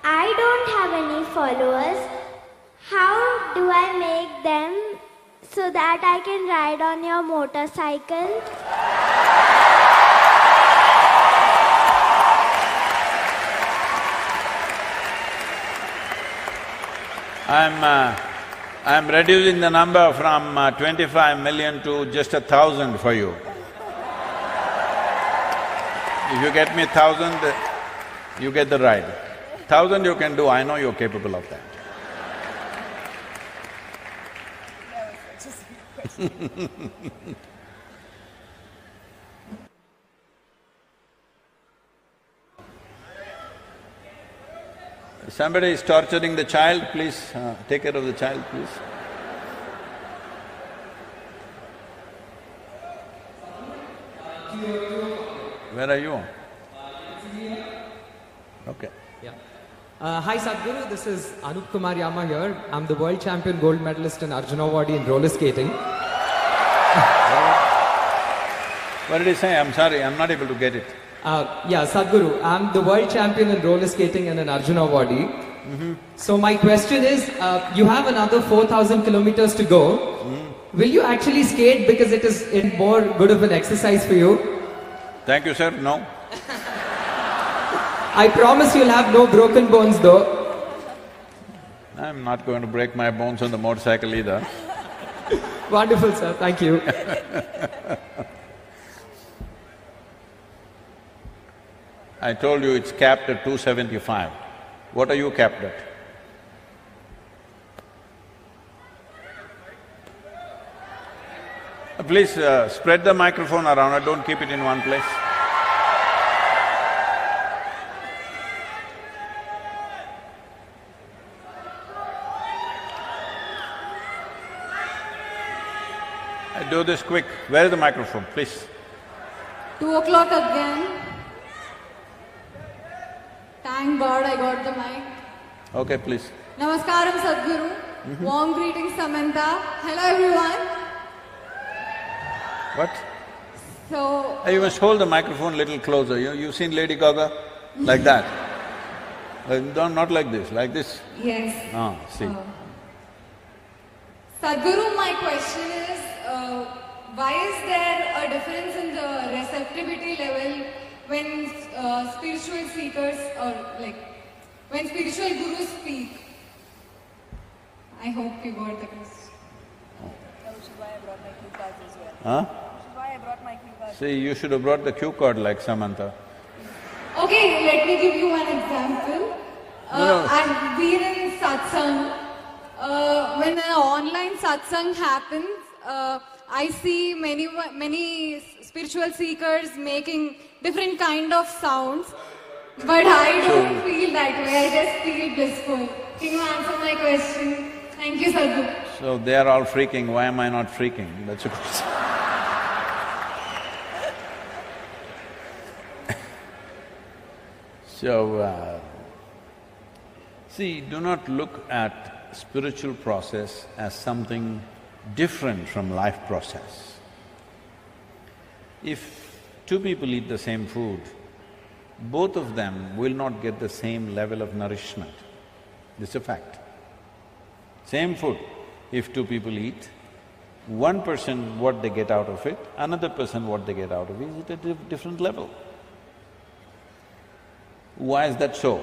S8: I don't have any followers. How do I make them so that I can ride on your motorcycle?
S3: I'm reducing the number from 25 million to just 1,000 for you. If you get me 1,000, you get the ride. 1,000 you can do, I know you're capable of that. Somebody is torturing the child, please take care of the child, please. Where are you? Okay.
S9: Yeah. Hi Sadhguru, this is Anup Kumar Yama here. I'm the world champion gold medalist in Arjuna Awadi in roller skating.
S3: What did he say? I'm sorry, I'm not able to get it.
S9: Yeah, Sadhguru, I'm the world champion in roller skating and in Arjuna Awadi. So my question is, you have another 4,000 kilometers to go. Will you actually skate because it is more good of an exercise for you?
S3: Thank you, sir, no.
S9: I promise you'll have no broken bones though.
S3: I'm not going to break my bones on the motorcycle either.
S9: Wonderful, sir, thank you.
S3: I told you it's capped at 275. What are you capped at? Please spread the microphone around, don't keep it in one place. Do this quick. Where is the microphone, please?
S5: 2 o'clock again. Thank God I got the mic.
S3: Okay, please.
S5: Namaskaram Sadhguru. Warm greetings Samantha. Hello everyone.
S3: What?
S5: So…
S3: You must hold the microphone a little closer. You've seen Lady Gaga? Like that. Not like this, like this.
S5: Yes.
S3: See.
S5: Sadhguru, my question is, why is there a difference in the receptivity level when spiritual seekers or when spiritual gurus speak? I hope you got the question.
S21: Which is why I brought my cue cards as well.
S3: Huh?
S21: Which is why I brought my cue cards.
S3: See, you should have brought the cue card like Samantha.
S5: Okay, let me give you one example.
S3: No.
S5: I've been in satsang. When an online satsang happens, I see many spiritual seekers making different kind of sounds, but I don't feel that way. I just feel blissful. Can you answer my question? Thank you, Sadhguru.
S3: So they are all freaking, why am I not freaking? That's a question. So, see, do not look at spiritual process as something different from life process. If two people eat the same food, both of them will not get the same level of nourishment. This is a fact. Same food, if two people eat, one person what they get out of it, another person what they get out of it is at a different level. Why is that so?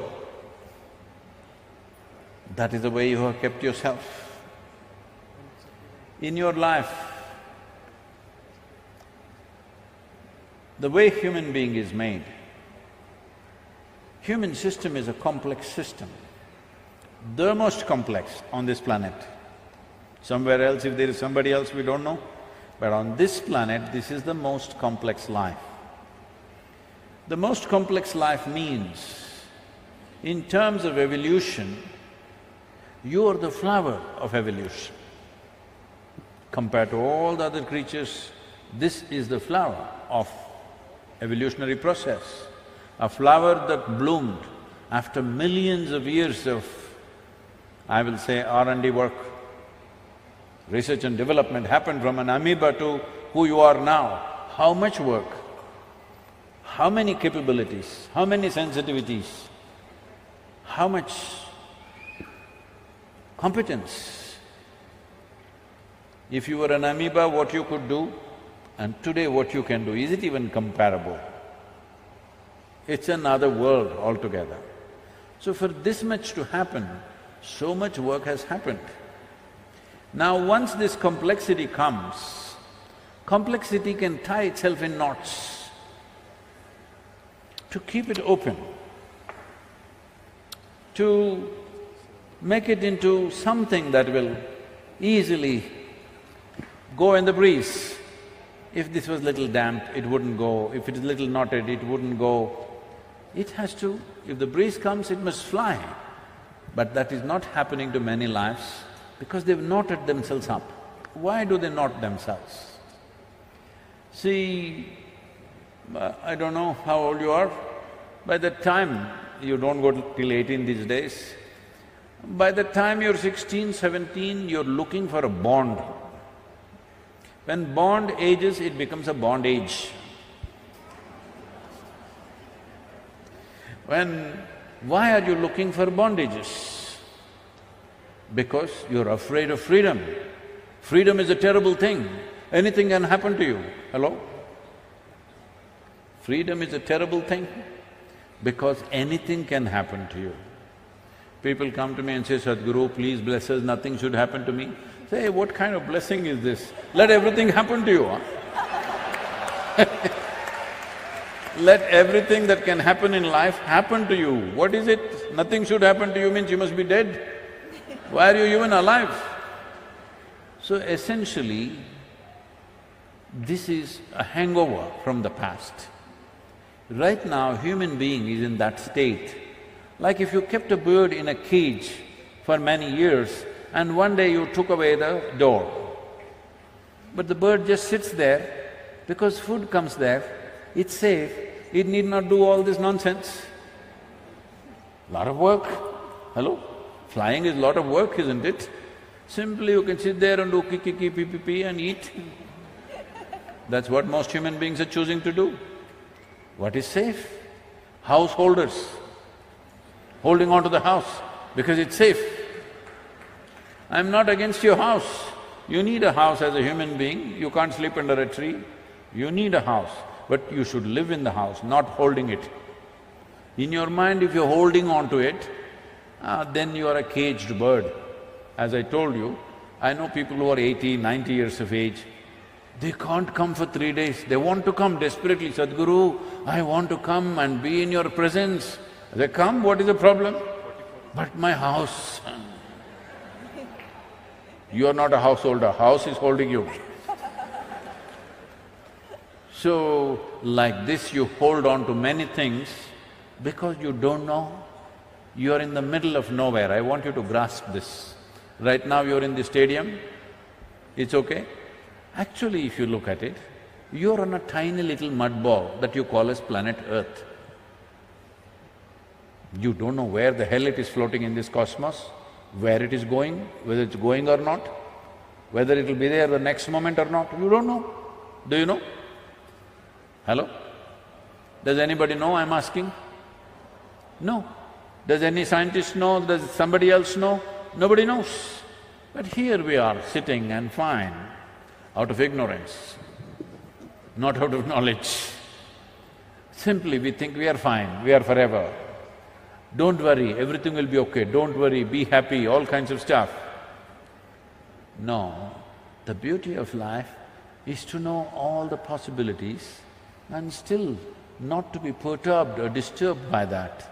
S3: That is the way you have kept yourself. In your life, the way human being is made, human system is a complex system, the most complex on this planet. Somewhere else, if there is somebody else, we don't know. But on this planet, this is the most complex life. The most complex life means, in terms of evolution, you are the flower of evolution. Compared to all the other creatures, this is the flower of evolutionary process. A flower that bloomed after millions of years of, I will say, R&D work. Research and development happened from an amoeba to who you are now. How much work? How many capabilities? How many sensitivities? How much competence? If you were an amoeba, what you could do, and today what you can do, is it even comparable? It's another world altogether. So for this much to happen, so much work has happened. Now once this complexity comes, complexity can tie itself in knots. To keep it open, to make it into something that will easily go in the breeze. If this was little damp, it wouldn't go. If it is little knotted, it wouldn't go. It has to… if the breeze comes, it must fly. But that is not happening to many lives because they've knotted themselves up. Why do they knot themselves? See, I don't know how old you are. By the time… you don't go till 18 these days. By the time you're 16, 17, you're looking for a bond. When bond ages, it becomes a bondage. Why are you looking for bondages? Because you're afraid of freedom. Freedom is a terrible thing. Anything can happen to you. Hello? Freedom is a terrible thing because anything can happen to you. People come to me and say, Sadhguru, please bless us, nothing should happen to me. Say, what kind of blessing is this? Let everything happen to you, huh? Let everything that can happen in life happen to you. What is it? Nothing should happen to you means you must be dead. Why are you even alive? So essentially, this is a hangover from the past. Right now, human being is in that state. Like if you kept a bird in a cage for many years and one day you took away the door. But the bird just sits there because food comes there, it's safe, it need not do all this nonsense. Lot of work, hello? Flying is lot of work, isn't it? Simply you can sit there and do kiki, pee, pee, pee and eat. That's what most human beings are choosing to do. What is safe? Householders, holding on to the house because it's safe. I'm not against your house. You need a house as a human being, you can't sleep under a tree. You need a house, but you should live in the house, not holding it. In your mind, if you're holding on to it, then you are a caged bird. As I told you, I know people who are 80, 90 years of age, they can't come for 3 days, they want to come desperately, Sadhguru, I want to come and be in your presence. They come, what is the problem? But my house… You are not a householder, house is holding you. So, like this you hold on to many things because you don't know. You are in the middle of nowhere, I want you to grasp this. Right now you're in the stadium, it's okay. Actually, if you look at it, you're on a tiny little mud ball that you call as planet Earth. You don't know where the hell it is floating in this cosmos, where it is going, whether it's going or not, whether it'll be there the next moment or not, you don't know. Do you know? Hello? Does anybody know, I'm asking? No. Does any scientist know? Does somebody else know? Nobody knows. But here we are sitting and fine, out of ignorance, not out of knowledge. Simply we think we are fine, we are forever. Don't worry, everything will be okay, don't worry, be happy, all kinds of stuff. No, the beauty of life is to know all the possibilities and still not to be perturbed or disturbed by that.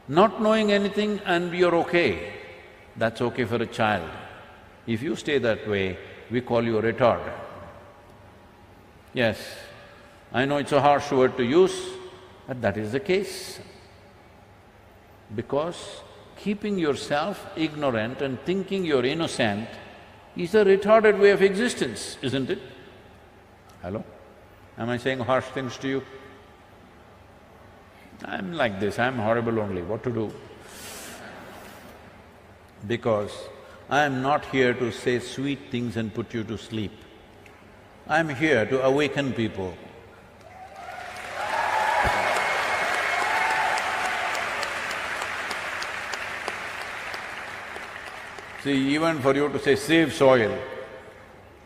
S3: Not knowing anything and you're okay, that's okay for a child. If you stay that way, we call you a retard. Yes, I know it's a harsh word to use, But that is the case. Because keeping yourself ignorant and thinking you're innocent is a retarded way of existence, isn't it? Hello? Am I saying harsh things to you? I'm like this, I'm horrible only, what to do? Because I'm not here to say sweet things and put you to sleep. I'm here to awaken people. See, even for you to say save soil,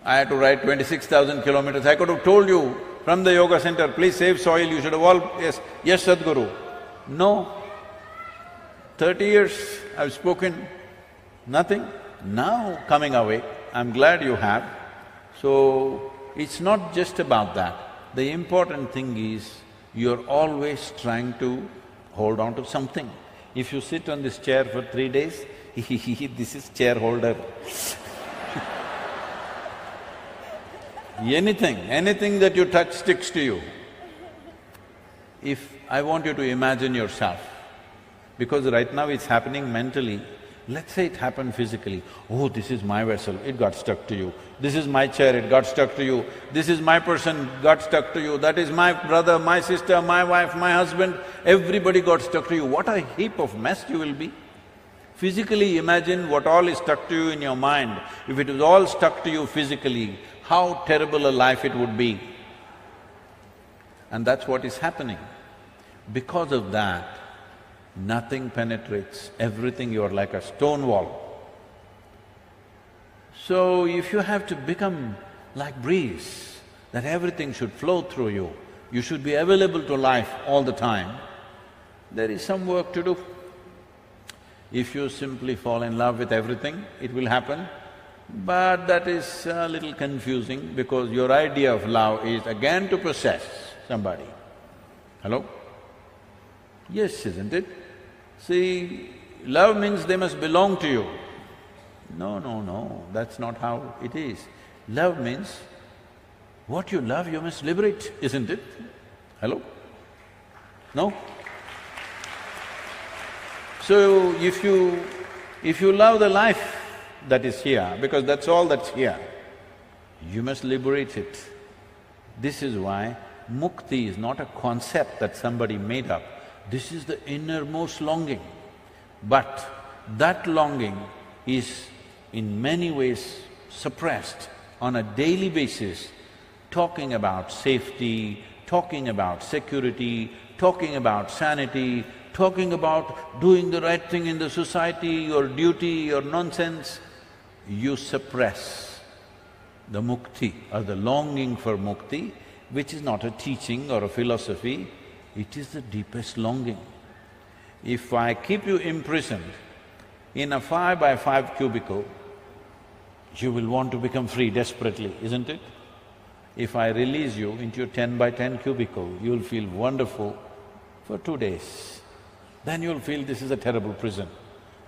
S3: I had to ride 26,000 kilometers. I could have told you from the yoga center, please save soil, you should have all… yes, Sadhguru. No. 30 years I've spoken, nothing. Now coming away, I'm glad you have. So, it's not just about that. The important thing is, you're always trying to hold on to something. If you sit on this chair for 3 days, this is chair holder. Anything that you touch sticks to you. If I want you to imagine yourself, because right now it's happening mentally, let's say it happened physically. Oh, this is my vessel, it got stuck to you. This is my chair, it got stuck to you. This is my person, got stuck to you. That is my brother, my sister, my wife, my husband, everybody got stuck to you. What a heap of mess you will be. Physically imagine what all is stuck to you in your mind. If it was all stuck to you physically, how terrible a life it would be. And that's what is happening. Because of that, nothing penetrates, everything you're like a stone wall. So if you have to become like breeze, that everything should flow through you, you should be available to life all the time, there is some work to do. If you simply fall in love with everything, it will happen. But that is a little confusing because your idea of love is again to possess somebody. Hello? Yes, isn't it? See, love means they must belong to you. No, that's not how it is. Love means what you love you must liberate, isn't it? Hello? No? So, if you love the life that is here, because that's all that's here, you must liberate it. This is why mukti is not a concept that somebody made up. This is the innermost longing. But that longing is in many ways suppressed on a daily basis, talking about safety, talking about security, talking about sanity, talking about doing the right thing in the society, your duty, your nonsense. You suppress the mukti or the longing for mukti, which is not a teaching or a philosophy, it is the deepest longing. If I keep you imprisoned in a 5 by 5 cubicle, you will want to become free desperately, isn't it? If I release you into a 10 by 10 cubicle, you'll feel wonderful for 2 days. Then you'll feel this is a terrible prison.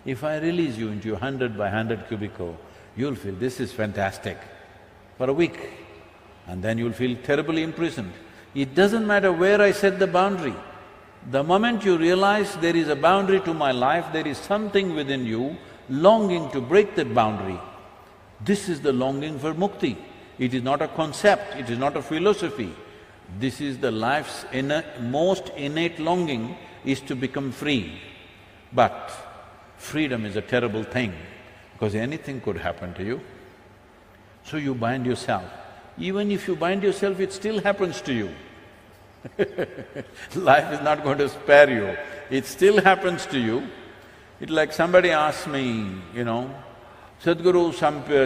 S3: If I release you into a 100 by 100 cubicle, you'll feel this is fantastic for a week, and then you'll feel terribly imprisoned. It doesn't matter where I set the boundary. The moment you realize there is a boundary to my life, there is something within you longing to break that boundary. This is the longing for mukti. It is not a concept, it is not a philosophy. This is the life's most innate longing is to become free. But freedom is a terrible thing because anything could happen to you. So you bind yourself. Even if you bind yourself, it still happens to you. Life is not going to spare you, it still happens to you. It's like somebody asked me, Sadhguru,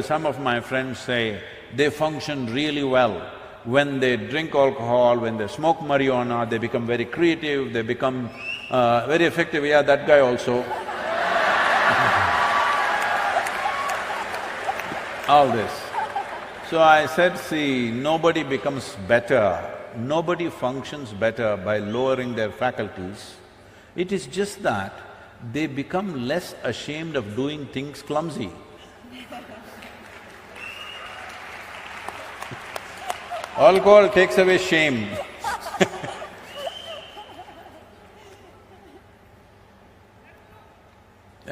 S3: some of my friends say they function really well. When they drink alcohol, when they smoke marijuana, they become very creative, they become very effective. Yeah, that guy also. All this. So I said, see, nobody becomes better, nobody functions better by lowering their faculties. It is just that they become less ashamed of doing things clumsy. Alcohol takes away shame.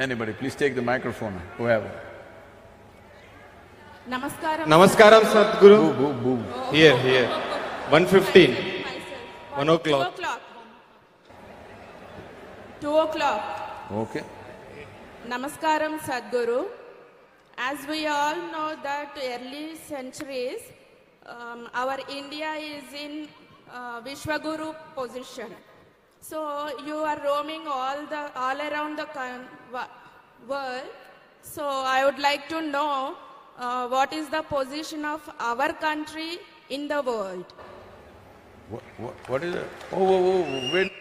S3: Anybody, please take the microphone, whoever.
S10: Namaskaram.
S7: Namaskaram, Sadhguru.
S3: Boo, boo, boo.
S7: Here. 1:15. 1 o'clock.
S10: 2 o'clock.
S3: Okay.
S10: Namaskaram, Sadhguru. As we all know that early centuries, our India is in Vishwaguru position. So you are roaming all around the world. So I would like to know what is the position of our country in the world.
S3: What is that? Oh, wait.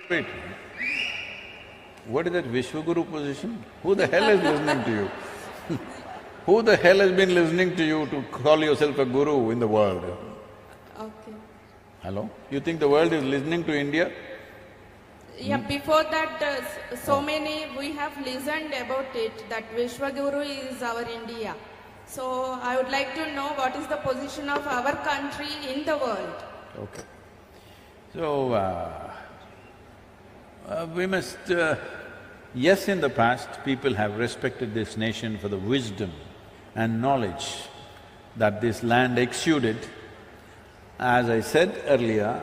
S3: What is that Vishwaguru position? Who the hell is listening to you? Who the hell has been listening to you to call yourself a guru in the world?
S10: Okay.
S3: Hello? You think the world is listening to India?
S10: Yeah, before that, we have listened about it, that Vishwaguru is our India. So I would like to know what is the position of our country in the world.
S3: Okay. So, we must… yes, in the past, people have respected this nation for the wisdom and knowledge that this land exuded. As I said earlier,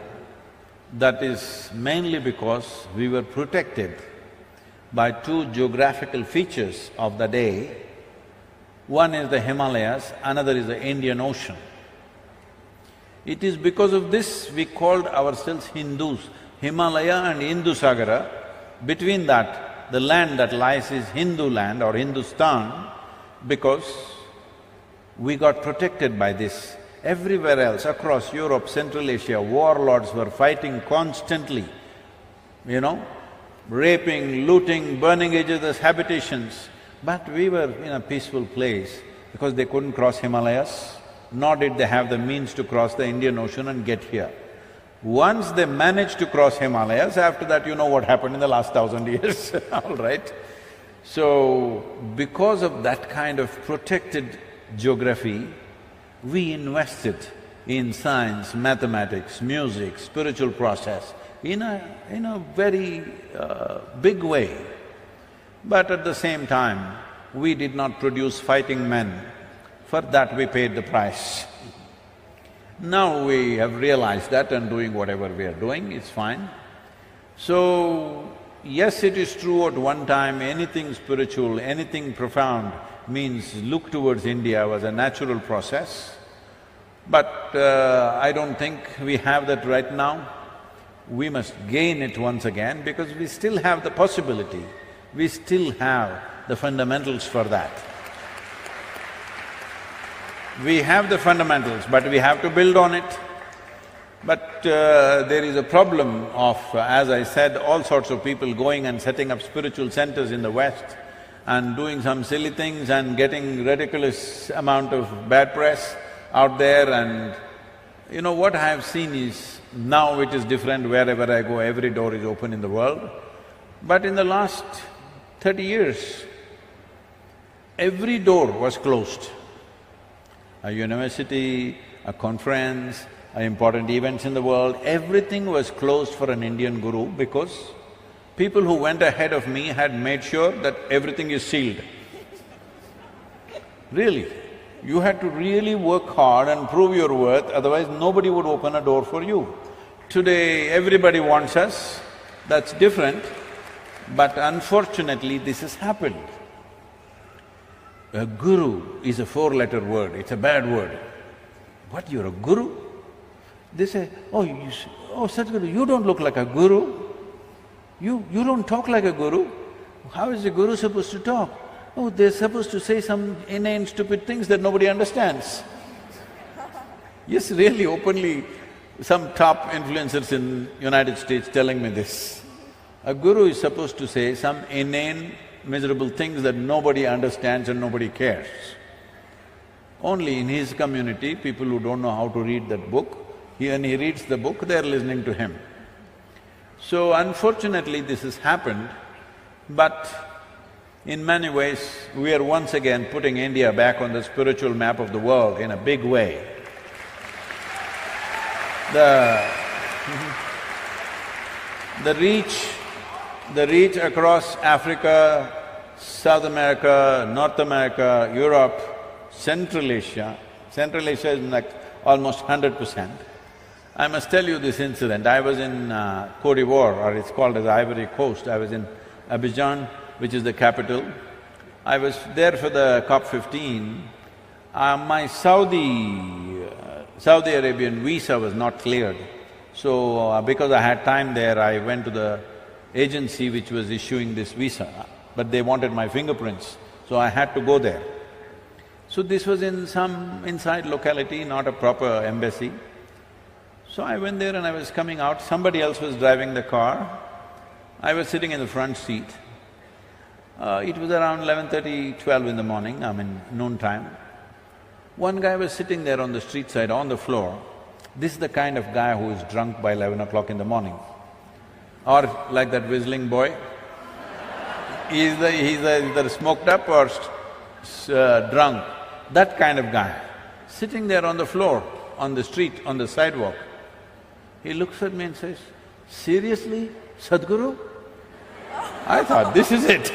S3: that is mainly because we were protected by two geographical features of the day. One is the Himalayas, another is the Indian Ocean. It is because of this we called ourselves Hindus. Himalaya and Indusagara, between that, the land that lies is Hindu land or Hindustan, because we got protected by this. Everywhere else, across Europe, Central Asia, warlords were fighting constantly, raping, looting, burning each other's habitations. But we were in a peaceful place because they couldn't cross Himalayas, nor did they have the means to cross the Indian Ocean and get here. Once they managed to cross Himalayas, after that you know what happened in the last 1,000 years, all right? So, because of that kind of protected geography, we invested in science, mathematics, music, spiritual process in a very big way. But at the same time, we did not produce fighting men. For that we paid the price. Now we have realized that and doing whatever we are doing is fine. So, yes, it is true at one time anything spiritual, anything profound means look towards India was a natural process. But I don't think we have that right now. We must gain it once again because we still have the possibility, we still have the fundamentals for that. We have the fundamentals, but we have to build on it. But there is a problem of, as I said, all sorts of people going and setting up spiritual centers in the West and doing some silly things and getting ridiculous amount of bad press out there. And what I have seen is, now it is different. Wherever I go, every door is open in the world. But in the last 30 years, every door was closed. A university, a conference, important events in the world, everything was closed for an Indian guru because people who went ahead of me had made sure that everything is sealed. Really, you had to really work hard and prove your worth, otherwise nobody would open a door for you. Today, everybody wants us, that's different, but unfortunately this has happened. A guru is a four-letter word, it's a bad word. What, you're a guru? They say, oh Sadhguru, you don't look like a guru. You don't talk like a guru. How is a guru supposed to talk? Oh, they're supposed to say some inane stupid things that nobody understands. Yes, really, openly, some top influencers in United States telling me this. A guru is supposed to say some inane, miserable things that nobody understands and nobody cares. Only in his community, people who don't know how to read that book, when he reads the book, they're listening to him. So unfortunately this has happened, but in many ways, we are once again putting India back on the spiritual map of the world in a big way. The reach across Africa, South America, North America, Europe, Central Asia. Central Asia is like almost 100%. I must tell you this incident. I was in Cote d'Ivoire, or it's called as Ivory Coast. I was in Abidjan, which is the capital. I was there for the COP15. My Saudi Arabian visa was not cleared. So, because I had time there, I went to the agency which was issuing this visa, but they wanted my fingerprints, so I had to go there. So this was in some inside locality, not a proper embassy. So I went there and I was coming out, somebody else was driving the car. I was sitting in the front seat. It was around 11:30, 12 in the morning, noon time. One guy was sitting there on the street side, on the floor. This is the kind of guy who is drunk by 11 o'clock in the morning. Or like that whistling boy. He's either smoked up or drunk. That kind of guy, sitting there on the floor, on the street, on the sidewalk. He looks at me and says, "Seriously, Sadhguru?" I thought, this is it.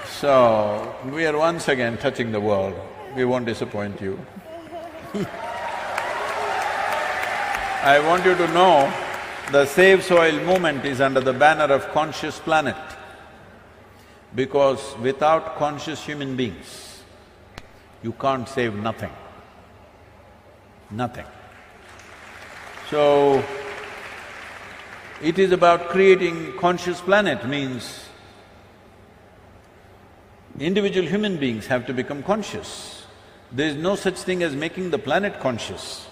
S3: So, we are once again touching the world. We won't disappoint you. I want you to know, the Save Soil movement is under the banner of Conscious Planet, because without conscious human beings, you can't save nothing. Nothing. So, it is about creating conscious planet, means individual human beings have to become conscious. There is no such thing as making the planet conscious.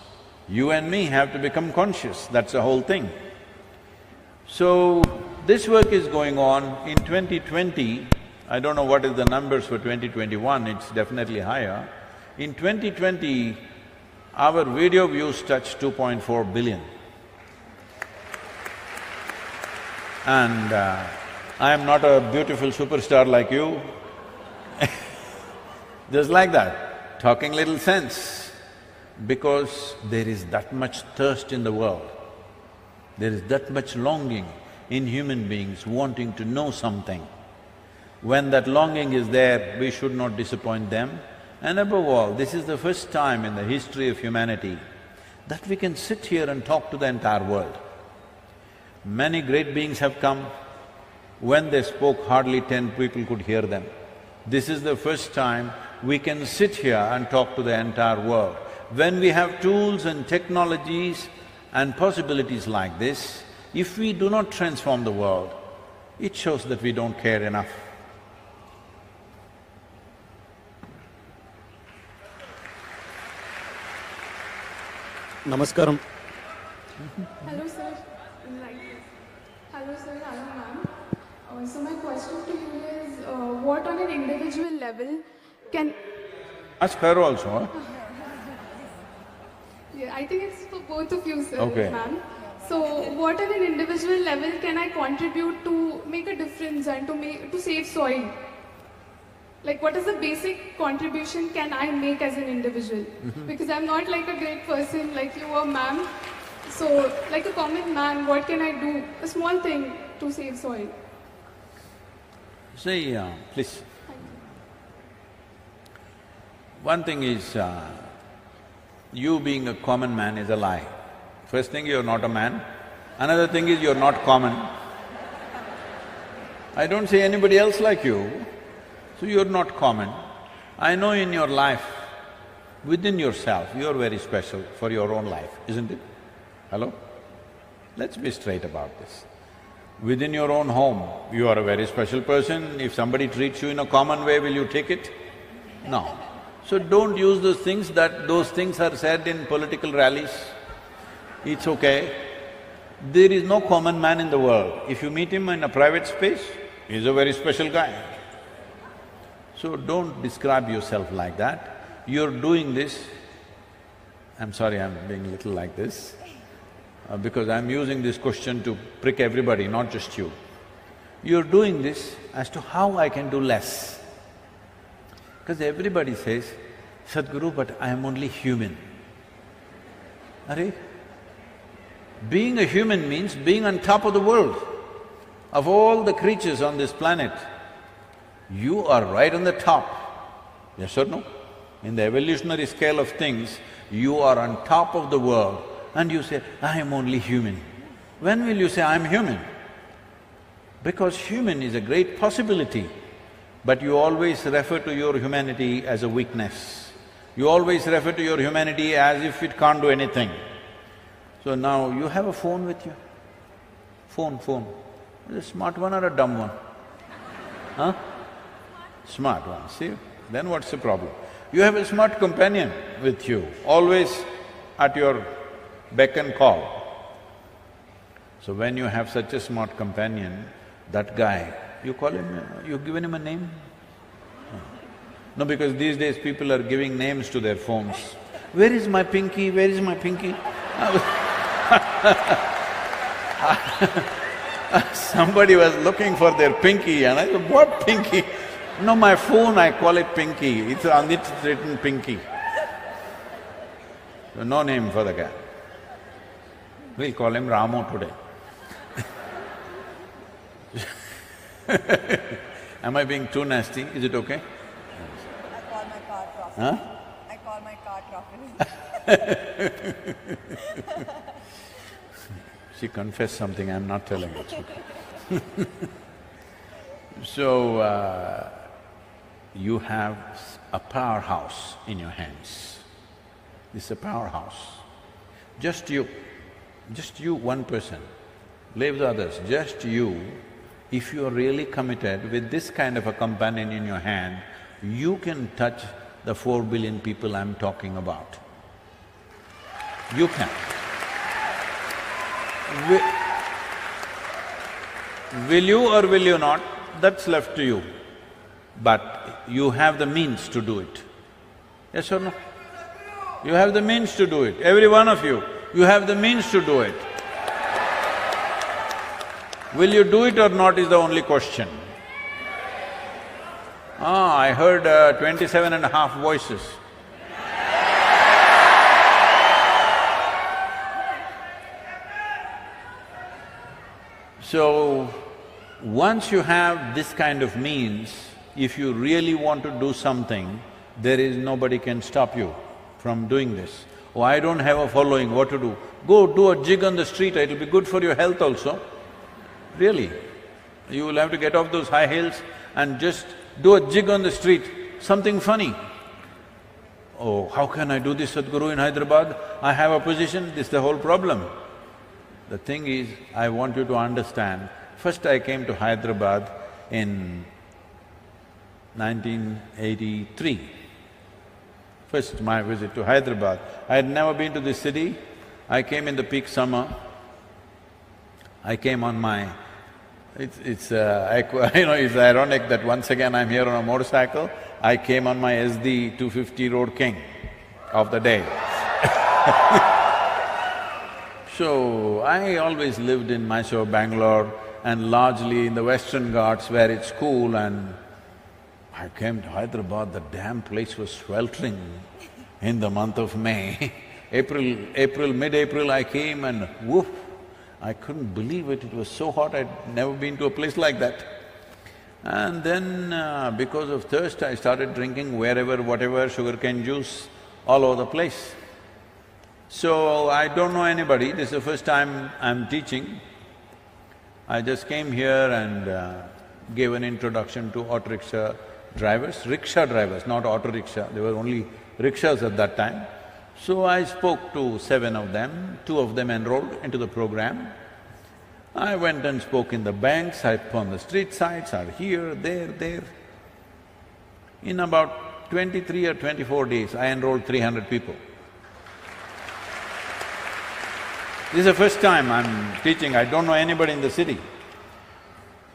S3: You and me have to become conscious, that's the whole thing. So, this work is going on. In 2020, I don't know what is the numbers for 2021, it's definitely higher. In 2020, our video views touched 2.4 billion. And I am not a beautiful superstar like you. Just like that, talking little sense, because there is that much thirst in the world. There is that much longing in human beings wanting to know something. When that longing is there, we should not disappoint them. And above all, this is the first time in the history of humanity that we can sit here and talk to the entire world. Many great beings have come. When they spoke, hardly 10 people could hear them. This is the first time we can sit here and talk to the entire world. When we have tools and technologies and possibilities like this, if we do not transform the world, it shows that we don't care enough.
S12: Namaskaram.
S13: Hello sir, hello sir, hello ma'am. So my question to you is, what on an individual level can…
S3: Ask her also, huh?
S13: Yeah, I think it's for both of you, sir,
S3: Okay.
S13: ma'am. So, what on an individual level can I contribute to make a difference and to save soil? Like, what is the basic contribution can I make as an individual? Because I'm not like a great person like you or ma'am. So, like a common man, what can I do? A small thing to save soil.
S3: See, please. One thing is, you being a common man is a lie. First thing, you're not a man. Another thing is, you're not common. I don't see anybody else like you, so you're not common. I know in your life, within yourself, you're very special for your own life, isn't it? Hello? Let's be straight about this. Within your own home, you are a very special person. If somebody treats you in a common way, will you take it? No. So don't use those things are said in political rallies. It's okay. There is no common man in the world. If you meet him in a private space, he's a very special guy. So don't describe yourself like that. You're doing this… I'm sorry, I'm being a little like this, because I'm using this question to prick everybody, not just you. You're doing this as to how I can do less. Because everybody says, Sadhguru, but I am only human. Arey, being a human means being on top of the world. Of all the creatures on this planet, you are right on the top. Yes or no? In the evolutionary scale of things, you are on top of the world and you say, I am only human. When will you say, I am human? Because human is a great possibility, but you always refer to your humanity as a weakness. You always refer to your humanity as if it can't do anything. So now you have a phone with you. Phone. Is it a smart one or a dumb one? Huh? Smart one, see? Then what's the problem? You have a smart companion with you, always at your beck and call. So when you have such a smart companion, that guy, you call him… you've given him a name? No, because these days people are giving names to their phones. Where is my pinky? Where is my pinky? Somebody was looking for their pinky and I said, what pinky? No, my phone, I call it pinky, it's on it written pinky. So no name for the guy. We'll call him Ramu today. Am I being too nasty? Is it okay?
S21: I call my car prophet.
S3: Huh?
S21: I call my car prophet.
S3: She confessed something, I'm not telling it. So, you have a powerhouse in your hands. This is a powerhouse. Just you, one person. Leave the others, just you. If you are really committed with this kind of a companion in your hand, you can touch the 4 billion people I'm talking about. You can. Will you or will you not? That's left to you. But you have the means to do it. Yes or no? You have the means to do it, every one of you, you have the means to do it. Will you do it or not is the only question. I heard 27.5 voices. So, once you have this kind of means, if you really want to do something, there is nobody can stop you from doing this. Oh, I don't have a following, what to do? Go do a jig on the street, it'll be good for your health also. Really. You will have to get off those high heels and just do a jig on the street, something funny. Oh, how can I do this, Sadhguru, in Hyderabad? I have a position, this is the whole problem. The thing is, I want you to understand, first I came to Hyderabad in 1983. First my visit to Hyderabad. I had never been to this city. I came in the peak summer. I came on my… it's ironic that once again I'm here on a motorcycle. I came on my SD 250 Road King of the day. So, I always lived in Mysore, Bangalore and largely in the Western Ghats where it's cool, and I came to Hyderabad, the damn place was sweltering in the month of May. Mid-April I came and woof, I couldn't believe it, it was so hot, I'd never been to a place like that. And then because of thirst, I started drinking wherever, whatever, sugarcane juice, all over the place. So, I don't know anybody, this is the first time I'm teaching. I just came here and gave an introduction to auto rickshaw drivers, not auto rickshaw, there were only rickshaws at that time. So I spoke to 7 of them, 2 of them enrolled into the program. I went and spoke in the banks, I on the street sides, or here, there. In about 23 or 24 days, I enrolled 300 people. This is the first time I'm teaching, I don't know anybody in the city.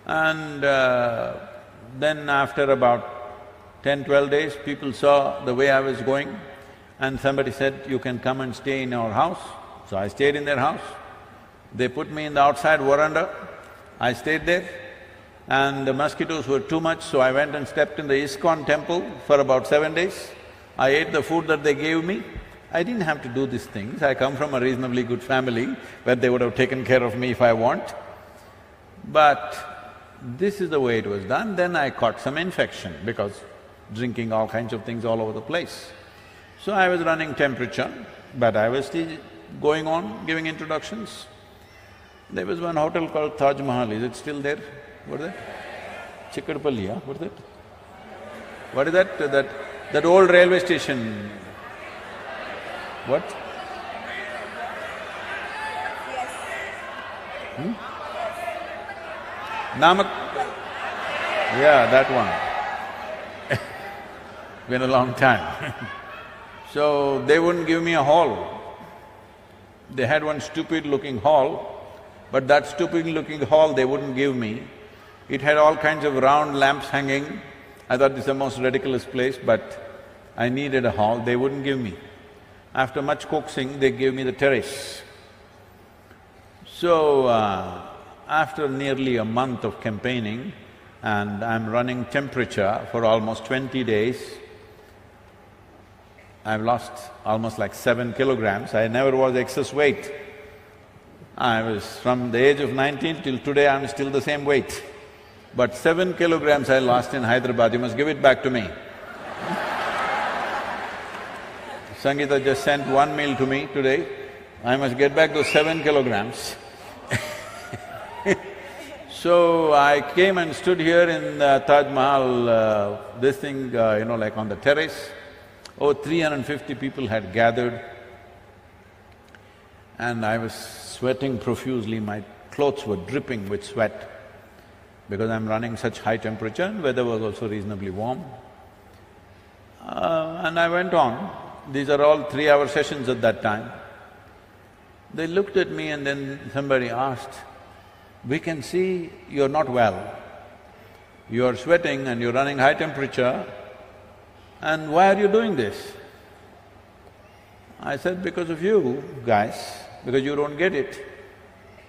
S3: And then after about 10-12 days, people saw the way I was going and somebody said, you can come and stay in our house. So I stayed in their house. They put me in the outside veranda, I stayed there and the mosquitoes were too much, so I went and stepped in the ISKCON temple for about 7 days. I ate the food that they gave me I didn't have to do these things. I come from a reasonably good family where they would have taken care of me if I want. But this is the way it was done. Then I caught some infection because drinking all kinds of things all over the place. So I was running temperature, but I was still going on giving introductions. There was one hotel called Taj Mahal, is it still there? What is that? Chikadpalli, yeah? What is that? What is that? That old railway station. What? Namak… Yeah, that one. Been a long time. So, they wouldn't give me a hall. They had one stupid-looking hall, but that stupid-looking hall they wouldn't give me. It had all kinds of round lamps hanging. I thought this is the most ridiculous place, but I needed a hall, they wouldn't give me. After much coaxing, they gave me the terrace. So, after nearly a month of campaigning, and I'm running temperature for almost 20 days, I've lost almost like 7 kilograms. I never was excess weight. I was… from the age of 19 till today, I'm still the same weight. But 7 kilograms I lost in Hyderabad, you must give it back to me. Sangeeta just sent one meal to me today, I must get back those 7 kilograms. So I came and stood here in Taj Mahal, this thing, like on the terrace. Over 350 people had gathered and I was sweating profusely, my clothes were dripping with sweat because I'm running such high temperature and weather was also reasonably warm. And I went on. These are all 3-hour sessions at that time. They looked at me and then somebody asked, "We can see you're not well. You're sweating and you're running high temperature, and why are you doing this?" I said, "Because of you guys, because you don't get it.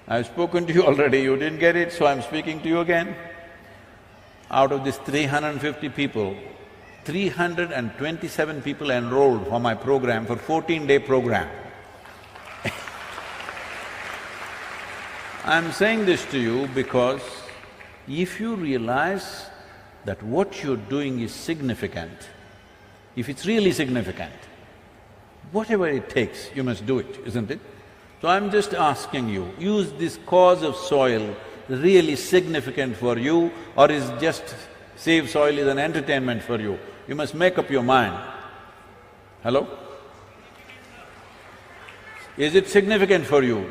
S3: I've spoken to you already, you didn't get it, so I'm speaking to you again." Out of these 350 people, 327 people enrolled for my program, for 14-day program. I'm saying this to you because if you realize that what you're doing is significant, if it's really significant, whatever it takes, you must do it, isn't it? So I'm just asking you, is this cause of soil really significant for you, or is just Save Soil is an entertainment for you? You must make up your mind. Hello? Is it significant for you?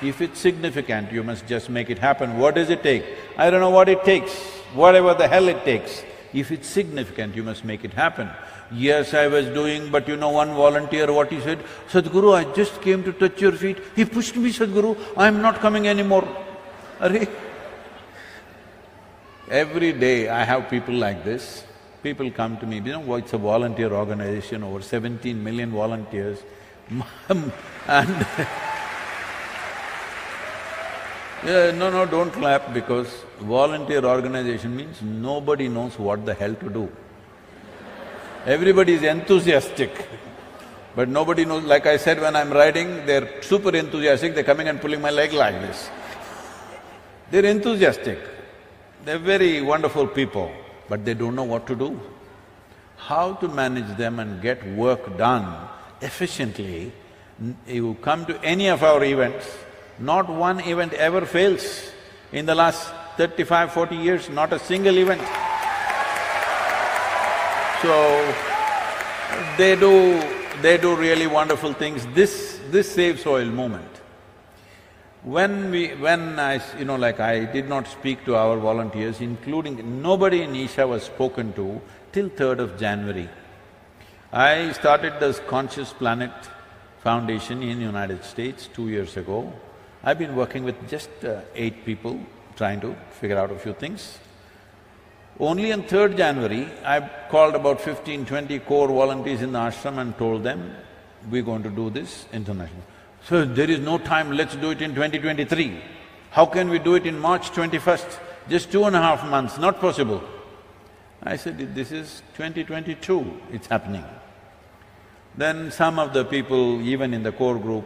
S3: If it's significant, you must just make it happen. What does it take? I don't know what it takes, whatever the hell it takes. If it's significant, you must make it happen. Yes, I was doing, but you know one volunteer, what he said? "Sadhguru, I just came to touch your feet. He pushed me, Sadhguru, I'm not coming anymore." Arre! Every day I have people like this. People come to me, it's a volunteer organization, over 17 million volunteers and no, don't clap, because volunteer organization means nobody knows what the hell to do. Everybody is enthusiastic, but nobody knows… like I said, when I'm riding, they're super enthusiastic, they're coming and pulling my leg like this. They're enthusiastic, they're very wonderful people, but they don't know what to do. How to manage them and get work done efficiently. You come to any of our events, not one event ever fails. In the last 35, 40 years, not a single event. So, they do really wonderful things. This Save Soil movement, I did not speak to our volunteers, including… nobody in Isha was spoken to till 3rd of January. I started this Conscious Planet Foundation in United States 2 years ago. I've been working with just 8 people, trying to figure out a few things. Only on 3rd January, I called about 15, 20 core volunteers in the ashram and told them, we're going to do this international. So, there is no time, let's do it in 2023. How can we do it in March 21st? Just 2.5 months, not possible. I said, this is 2022, it's happening. Then some of the people, even in the core group,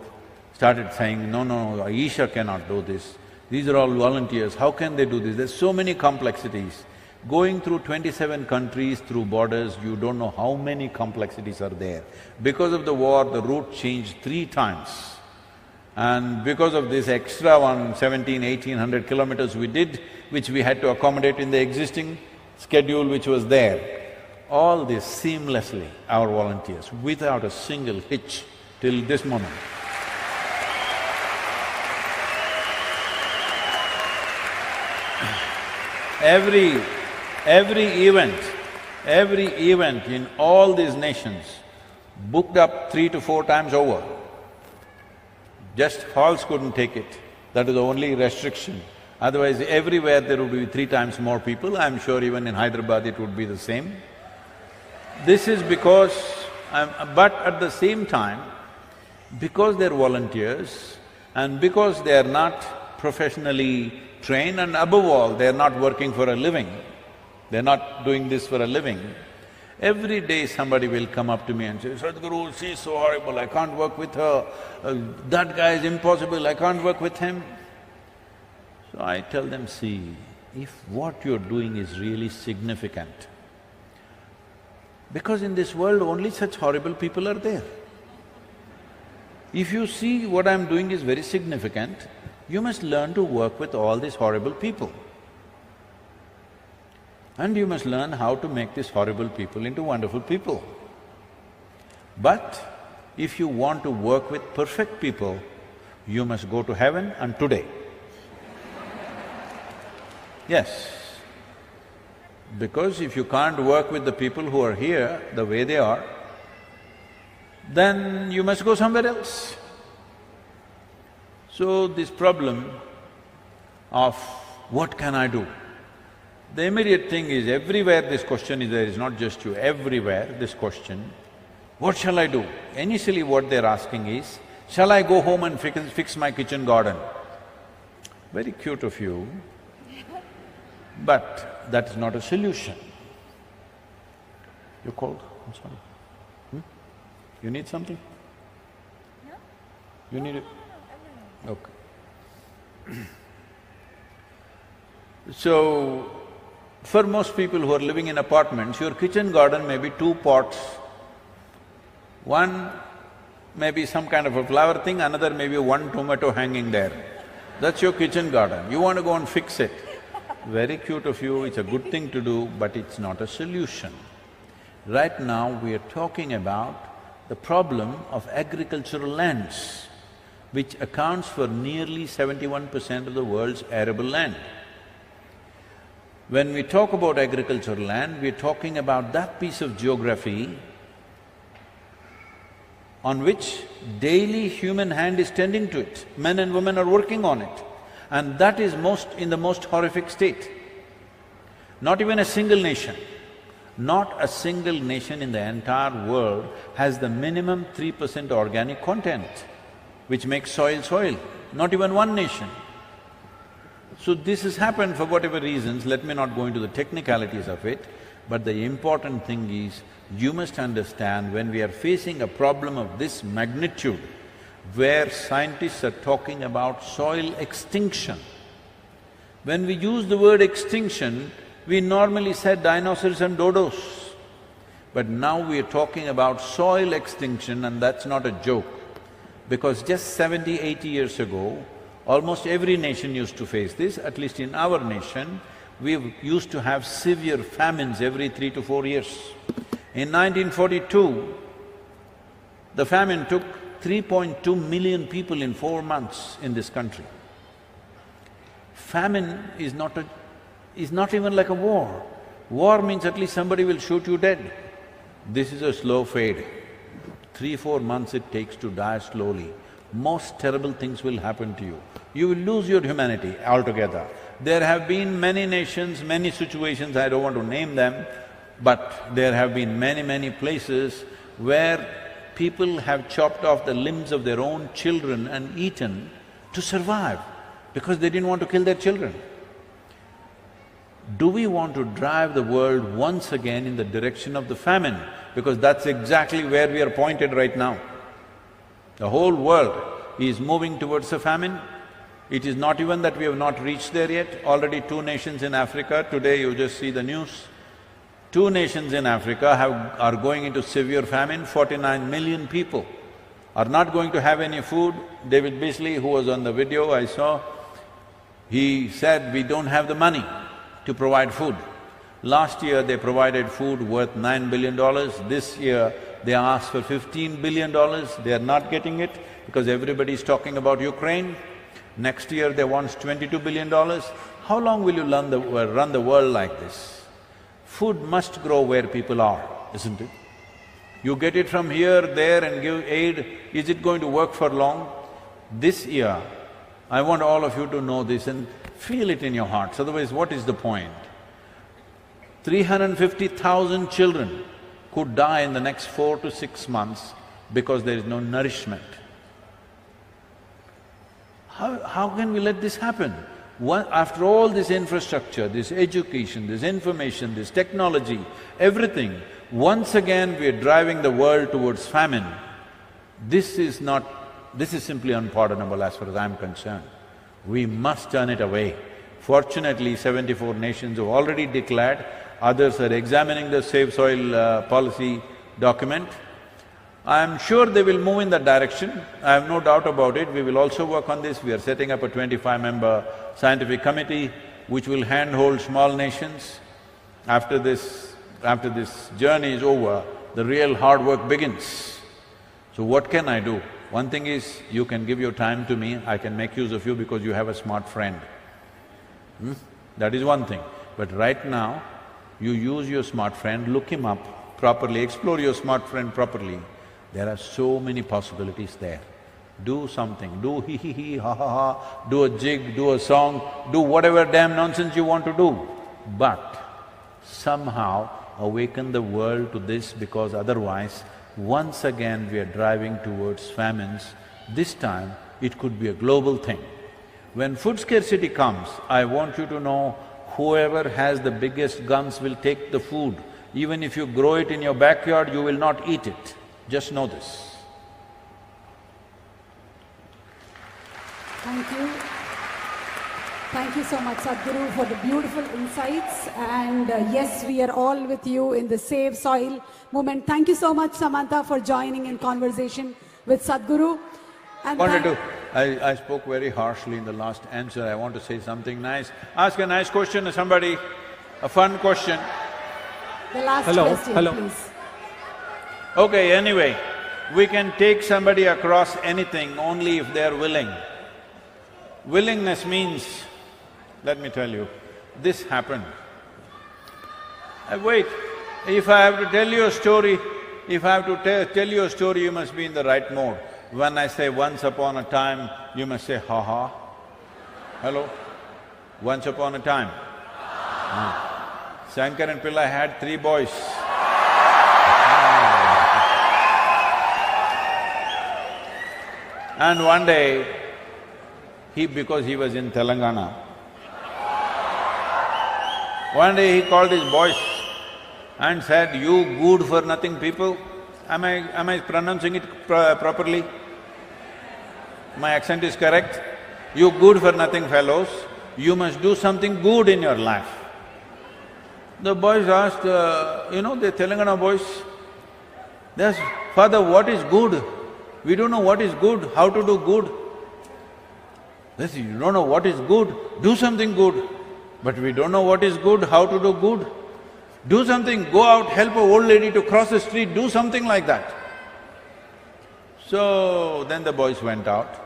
S3: started saying, no, no, Isha cannot do this. These are all volunteers, how can they do this? There's so many complexities. Going through 27 countries through borders, you don't know how many complexities are there. Because of the war, the route changed 3 times. And because of this extra 1,1800 kilometers we did, which we had to accommodate in the existing schedule which was there, all this seamlessly, our volunteers, without a single hitch till this moment. Every event in all these nations booked up 3 to 4 times over. Just halls couldn't take it, that is the only restriction. Otherwise, everywhere there would be 3 times more people. I'm sure even in Hyderabad it would be the same. This is because… but at the same time, because they're volunteers and because they are not professionally trained and above all, they're not working for a living, they're not doing this for a living, every day somebody will come up to me and say, Sadhguru, she's so horrible, I can't work with her, that guy is impossible, I can't work with him. So I tell them, see, if what you're doing is really significant, because in this world only such horrible people are there. If you see what I'm doing is very significant, you must learn to work with all these horrible people. And you must learn how to make these horrible people into wonderful people. But if you want to work with perfect people, you must go to heaven and today. Yes. Because if you can't work with the people who are here the way they are, then you must go somewhere else. So this problem of what can I do? The immediate thing is everywhere this question is there, it's not just you, everywhere this question, what shall I do? Initially what they're asking is, shall I go home and fix my kitchen garden? Very cute of you, but that is not a solution. You're cold? I'm sorry. You need something? No. You need it? Okay. So, for most people who are living in apartments, your kitchen garden may be 2 pots. One may be some kind of a flower thing, another may be 1 tomato hanging there. That's your kitchen garden. You want to go and fix it. Very cute of you, it's a good thing to do, but it's not a solution. Right now, we are talking about the problem of agricultural lands, which accounts for nearly 71% of the world's arable land. When we talk about agricultural land, we're talking about that piece of geography on which daily human hand is tending to it. Men and women are working on it, and that is in the most horrific state. Not even a single nation, not a single nation in the entire world has the minimum 3% organic content, which makes soil soil, not even one nation. So this has happened for whatever reasons, let me not go into the technicalities of it, but the important thing is, you must understand when we are facing a problem of this magnitude, where scientists are talking about soil extinction. When we use the word extinction, we normally said dinosaurs and dodos. But now we are talking about soil extinction, and that's not a joke. Because just 70, 80 years ago, almost every nation used to face this, at least in our nation, we used to have severe famines every 3 to 4 years. In 1942, the famine took 3.2 million people in 4 months in this country. Famine is not even like a war. War means at least somebody will shoot you dead. This is a slow fade. 3-4 months it takes to die slowly. Most terrible things will happen to you. You will lose your humanity altogether. There have been many nations, many situations, I don't want to name them, but there have been many places where people have chopped off the limbs of their own children and eaten to survive, because they didn't want to kill their children. Do we want to drive the world once again in the direction of the famine? because that's exactly where we are pointed right now. The whole world is moving towards a famine. It is not even that we have not reached there yet. Already 2 nations in Africa, today you just see the news, 2 nations in Africa are going into severe famine. 49 million people are not going to have any food. David Beasley, who was on the video I saw, he said, we don't have the money to provide food. Last year they provided food worth $9 billion. This year they asked for $15 billion. They are not getting it because everybody is talking about Ukraine. Next year they want $22 billion. How long will you run the world like this? Food must grow where people are, isn't it? You get it from here, there and give aid, is it going to work for long? This year, I want all of you to know this and feel it in your hearts, otherwise what is the point? 350,000 children could die in the next 4 to 6 months because there is no nourishment. How can we let this happen? After all this infrastructure, this education, this information, this technology, everything, once again we are driving the world towards famine. This is simply unpardonable as far as I'm concerned. We must turn it away. Fortunately, 74 nations have already declared, others are examining the Save Soil policy document. I'm sure they will move in that direction, I have no doubt about it. We will also work on this. We are setting up a 25-member scientific committee which will handhold small nations. After this journey is over, the real hard work begins. So what can I do? One thing is, you can give your time to me, I can make use of you because you have a smart friend. That is one thing. But right now, you use your smart friend, look him up properly, explore your smart friend properly. There are so many possibilities there. Do something, do hee, ha ha, do a jig, do a song, do whatever damn nonsense you want to do. But somehow awaken the world to this, because otherwise, once again we are driving towards famines. This time, it could be a global thing. When food scarcity comes, I want you to know, whoever has the biggest guns will take the food. Even if you grow it in your backyard, you will not eat it. Just know this.
S5: Thank you. Thank you so much, Sadhguru, for the beautiful insights. And yes, we are all with you in the Save Soil movement. Thank you so much, Samantha, for joining in conversation with Sadhguru. And
S3: I spoke very harshly in the last answer. I want to say something nice. Ask a nice question to somebody, a fun question.
S5: The last question, please.
S3: Okay, anyway, we can take somebody across anything only if they are willing. Willingness means, let me tell you, this happened. Wait, if I have to tell you a story, you must be in the right mode. When I say once upon a time, you must say ha ha. Hello? Once upon a time. Shankar and Pillai had 3 boys. And one day, because he was in Telangana, one day he called his boys and said, "You good for nothing people." Am I pronouncing it properly? My accent is correct? You good for nothing fellows, you must do something good in your life. The boys asked, the Telangana boys, they asked, "Father, what is good? We don't know what is good, how to do good." They said, "You don't know what is good? Do something good." "But we don't know what is good, how to do good." "Do something, go out, help an old lady to cross the street, do something like that." So then the boys went out.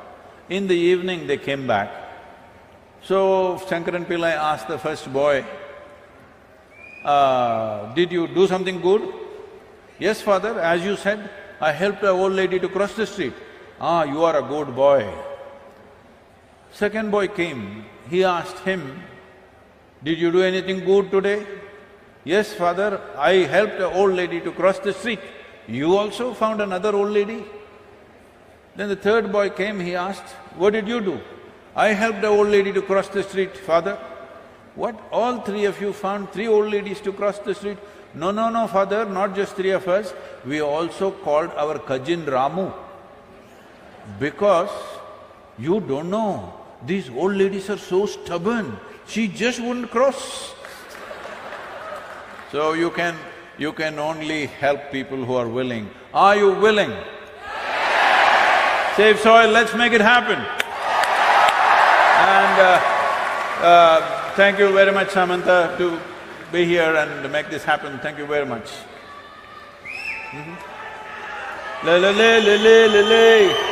S3: In the evening they came back. So Shankaran Pillai asked the first boy, "Did you do something good?" "Yes, father, as you said, I helped an old lady to cross the street." "Ah, you are a good boy." Second boy came, he asked him, "Did you do anything good today?" "Yes, father, I helped an old lady to cross the street." "You also found another old lady?" Then the third boy came, he asked, "What did you do?" "I helped an old lady to cross the street, father." "What, all 3 of you found 3 old ladies to cross the street?" No, father, not just three of us, we also called our cousin Ramu. Because you don't know, these old ladies are so stubborn, she just wouldn't cross. So you can only help people who are willing. Are you willing? Save soil, let's make it happen. And thank you very much, Samantha, to be here and make this happen. Thank you very much. La la la la la la la.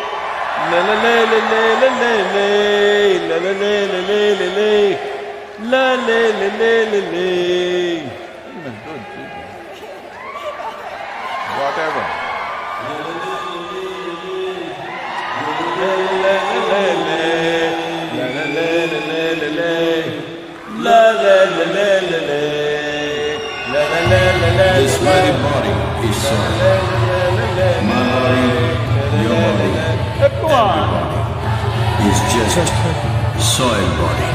S3: La la la la la la la la. La la la la la la la. La la la la la la. Whatever. La la la la la. La la la la la la la. La la la la la la. La la la la la.
S2: This very body is soil. My body, your body, everybody is just soil body.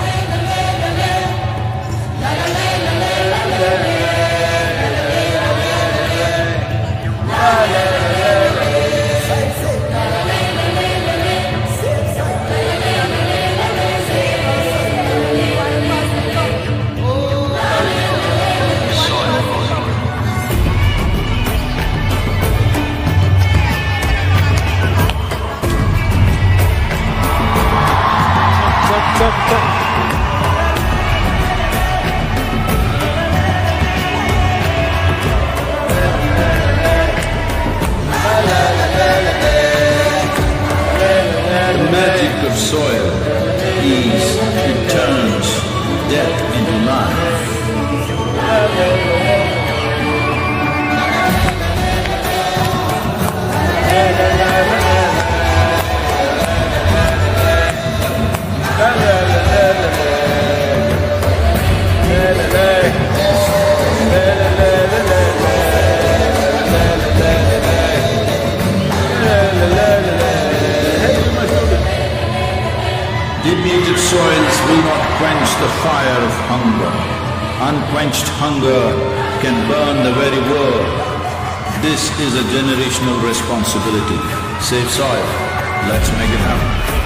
S2: The magic of soil is it turns death into life. Depleted soils will not quench the fire of hunger. Unquenched hunger can burn the very world. This is a generational responsibility. Save soil. Let's make it happen.